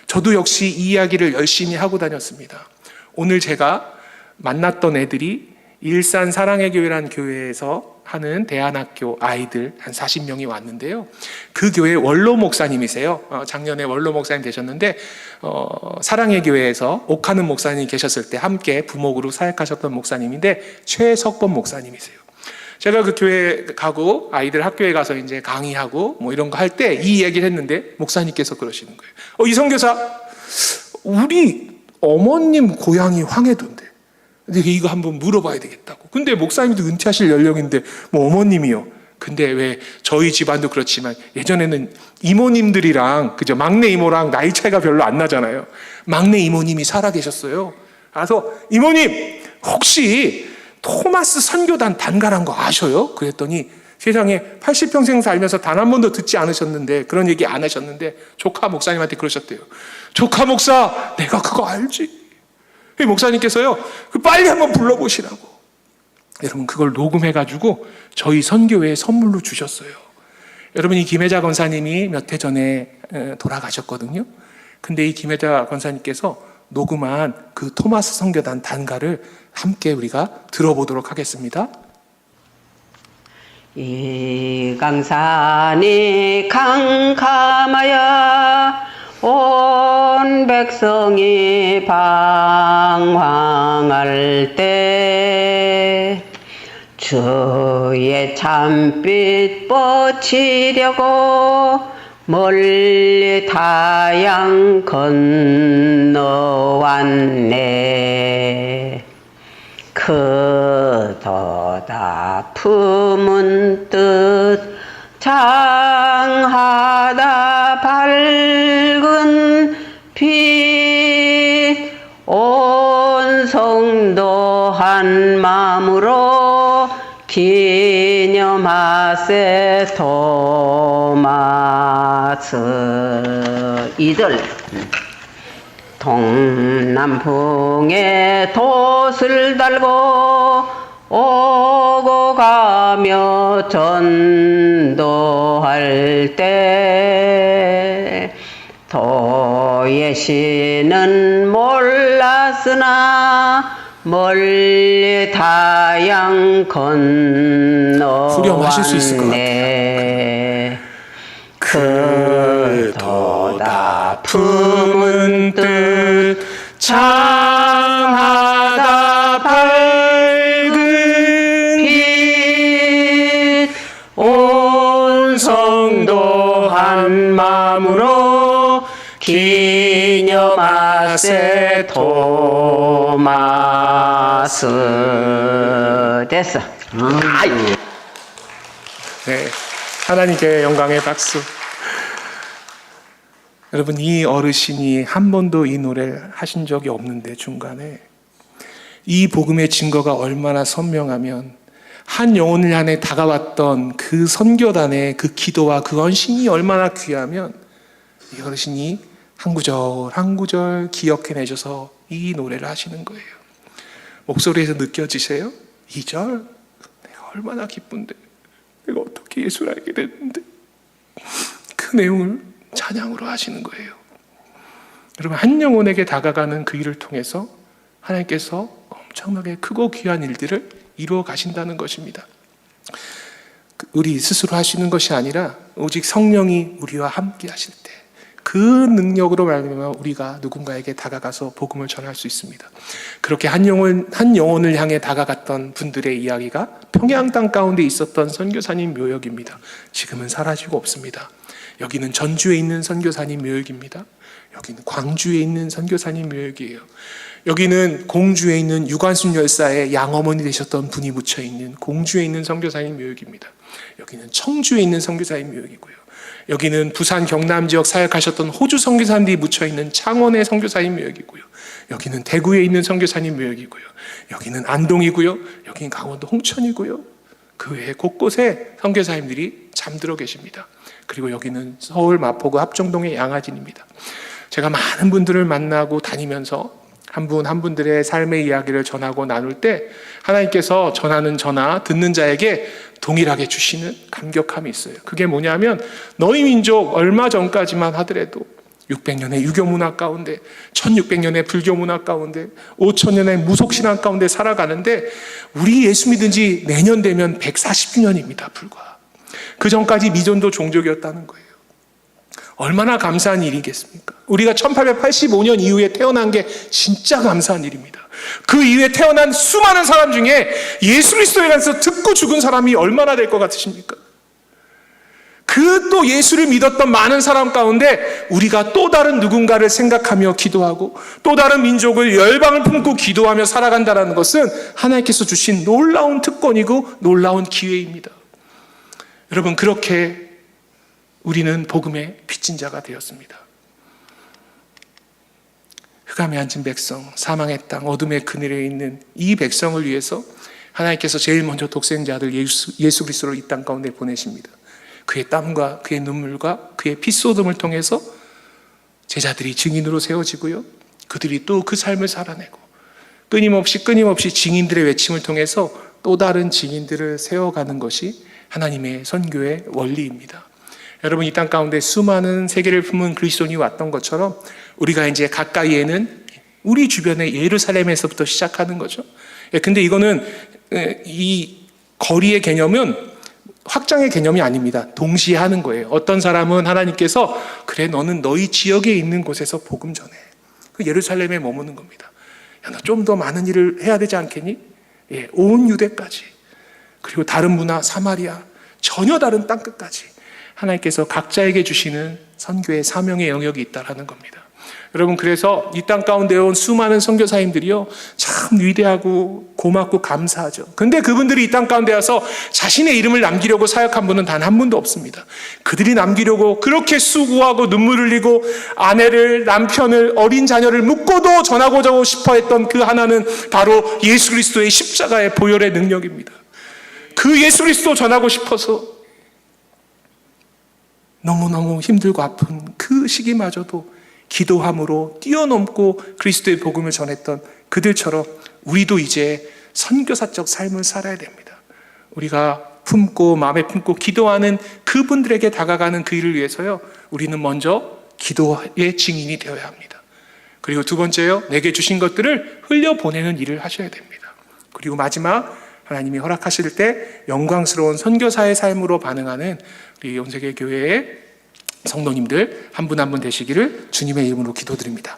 저도 역시 이 이야기를 열심히 하고 다녔습니다. 오늘 제가 만났던 애들이 일산 사랑의 교회라는 교회에서 하는 대안학교 아이들 한 40명이 왔는데요. 그 교회 원로 목사님이세요. 작년에 원로 목사님 되셨는데 사랑의 교회에서 옥하는 목사님이 계셨을 때 함께 부목으로 사역하셨던 목사님인데 최석범 목사님이세요. 제가 그 교회 가고 아이들 학교에 가서 이제 강의하고 뭐 이런 거 할 때 이 얘기를 했는데 목사님께서 그러시는 거예요. 이 선교사, 우리 어머님 고향이 황해도인데 근데 이거 한번 물어봐야 되겠다고. 근데 목사님도 은퇴하실 연령인데 뭐 어머님이요. 근데 왜 저희 집안도 그렇지만 예전에는 이모님들이랑 그죠, 막내 이모랑 나이 차이가 별로 안 나잖아요. 막내 이모님이 살아 계셨어요. 그래서 이모님 혹시 토마스 선교단 단가란 거 아셔요? 그랬더니 세상에 80평생 살면서 단 한 번도 듣지 않으셨는데, 그런 얘기 안 하셨는데 조카 목사님한테 그러셨대요. 조카 목사, 내가 그거 알지. 목사님께서요, 빨리 한번 불러보시라고. 여러분, 그걸 녹음해가지고 저희 선교회에 선물로 주셨어요. 여러분, 이 김혜자 권사님이 몇 해 전에 돌아가셨거든요. 근데 이 김혜자 권사님께서 녹음한 그 토마스 선교단 단가를 함께 우리가 들어보도록 하겠습니다. 이 강산이 캄캄하여 온 백성이 방황할 때 주의 참빛 뻗치려고 멀리 타양 건너왔네. 크도다 품은 뜻 장하다 밝은 빛 온 성도 한 마음으로 마세 토마스 이들 동남풍에 돛을 달고 오고 가며 전도할 때 도예시는 몰랐으나 멀리 다양 후렴하실 수 있을 것 건너왔네. 그 도다 품은 뜻 창하다 밝은 빛 온 성도 한 마음으로 기념하세 토마스 됐어. 네, 하나님께 영광의 박수. 여러분, 이 어르신이 한 번도 이 노래를 하신 적이 없는데 중간에 이 복음의 증거가 얼마나 선명하면 한 영혼을 향해 다가왔던 그 선교단의 그 기도와 그 헌신이 얼마나 귀하면 이 어르신이 한 구절 한 구절 기억해내셔서 이 노래를 하시는 거예요. 목소리에서 느껴지세요? 2절 내가 얼마나 기쁜데, 내가 어떻게 예수를 알게 됐는데, 그 내용을 찬양으로 하시는 거예요. 여러분, 한 영혼에게 다가가는 그 일을 통해서 하나님께서 엄청나게 크고 귀한 일들을 이루어 가신다는 것입니다. 우리 스스로 하시는 것이 아니라 오직 성령이 우리와 함께 하실 때 그 능력으로 말미암아 우리가 누군가에게 다가가서 복음을 전할 수 있습니다. 그렇게 한 영혼을 향해 다가갔던 분들의 이야기가 평양 땅 가운데 있었던 선교사님 묘역입니다. 지금은 사라지고 없습니다. 여기는 전주에 있는 선교사님 묘역입니다. 여기는 광주에 있는 선교사님 묘역이에요. 여기는 공주에 있는 유관순 열사의 양어머니 되셨던 분이 묻혀있는 공주에 있는 선교사님 묘역입니다. 여기는 청주에 있는 선교사님 묘역이고요. 여기는 부산 경남 지역 사역하셨던 호주 선교사님들이 묻혀있는 창원의 선교사님 묘역이고요. 여기는 대구에 있는 선교사님 묘역이고요. 여기는 안동이고요. 여기는 강원도 홍천이고요. 그 외에 곳곳에 선교사님들이 잠들어 계십니다. 그리고 여기는 서울 마포구 합정동의 양화진입니다. 제가 많은 분들을 만나고 다니면서 한 분 한 분들의 삶의 이야기를 전하고 나눌 때 하나님께서 전하는 전화 듣는 자에게 동일하게 주시는 감격함이 있어요. 그게 뭐냐면 너희 민족 얼마 전까지만 하더라도 600년의 유교 문화 가운데 1600년의 불교 문화 가운데 5000년의 무속신앙 가운데 살아가는데 우리 예수 믿은 지 내년 되면 140주년입니다. 불과. 그 전까지 미전도 종족이었다는 거예요. 얼마나 감사한 일이겠습니까? 우리가 1885년 이후에 태어난 게 진짜 감사한 일입니다. 그 이후에 태어난 수많은 사람 중에 예수 그리스도에 관해서 듣고 죽은 사람이 얼마나 될 것 같으십니까? 그 또 예수를 믿었던 많은 사람 가운데 우리가 또 다른 누군가를 생각하며 기도하고 또 다른 민족을 열방을 품고 기도하며 살아간다는 것은 하나님께서 주신 놀라운 특권이고 놀라운 기회입니다. 여러분, 그렇게 우리는 복음의 빚진 자가 되었습니다. 흑암에 앉은 백성, 사망의 땅, 어둠의 그늘에 있는 이 백성을 위해서 하나님께서 제일 먼저 독생자 아들 예수 그리스도를 이 땅 가운데 보내십니다. 그의 땀과 그의 눈물과 그의 피쏟음을 통해서 제자들이 증인으로 세워지고요. 그들이 또 그 삶을 살아내고 끊임없이 증인들의 외침을 통해서 또 다른 증인들을 세워가는 것이 하나님의 선교의 원리입니다. 여러분, 이 땅 가운데 수많은 세계를 품은 그리스도인이 왔던 것처럼 우리가 이제 가까이에는 우리 주변의 예루살렘에서부터 시작하는 거죠. 근데 이거는 이 거리의 개념은 확장의 개념이 아닙니다. 동시에 하는 거예요. 어떤 사람은 하나님께서 그래 너는 너희 지역에 있는 곳에서 복음 전해. 그 예루살렘에 머무는 겁니다. 야, 너 좀 더 많은 일을 해야 되지 않겠니? 예, 온 유대까지. 그리고 다른 문화 사마리아 전혀 다른 땅끝까지 하나님께서 각자에게 주시는 선교의 사명의 영역이 있다라는 겁니다. 여러분, 그래서 이 땅 가운데 온 수많은 선교사님들이요 참 위대하고 고맙고 감사하죠. 근데 그분들이 이 땅 가운데 와서 자신의 이름을 남기려고 사역한 분은 단 한 분도 없습니다. 그들이 남기려고 그렇게 수고하고 눈물 흘리고 아내를, 남편을, 어린 자녀를 묻고도 전하고자 싶어 했던 그 하나는 바로 예수 그리스도의 십자가의 보혈의 능력입니다. 그 그 예수 그리스도 전하고 싶어서 너무너무 힘들고 아픈 그 시기마저도 기도함으로 뛰어넘고 그리스도의 복음을 전했던 그들처럼 우리도 이제 선교사적 삶을 살아야 됩니다. 우리가 품고 마음에 품고 기도하는 그분들에게 다가가는 그 일을 위해서요, 우리는 먼저 기도의 증인이 되어야 합니다. 그리고 두 번째요, 내게 주신 것들을 흘려보내는 일을 하셔야 됩니다. 그리고 마지막, 하나님이 허락하실 때 영광스러운 선교사의 삶으로 반응하는 우리 온세계 교회의 성도님들 한 분 한 분 되시기를 주님의 이름으로 기도드립니다.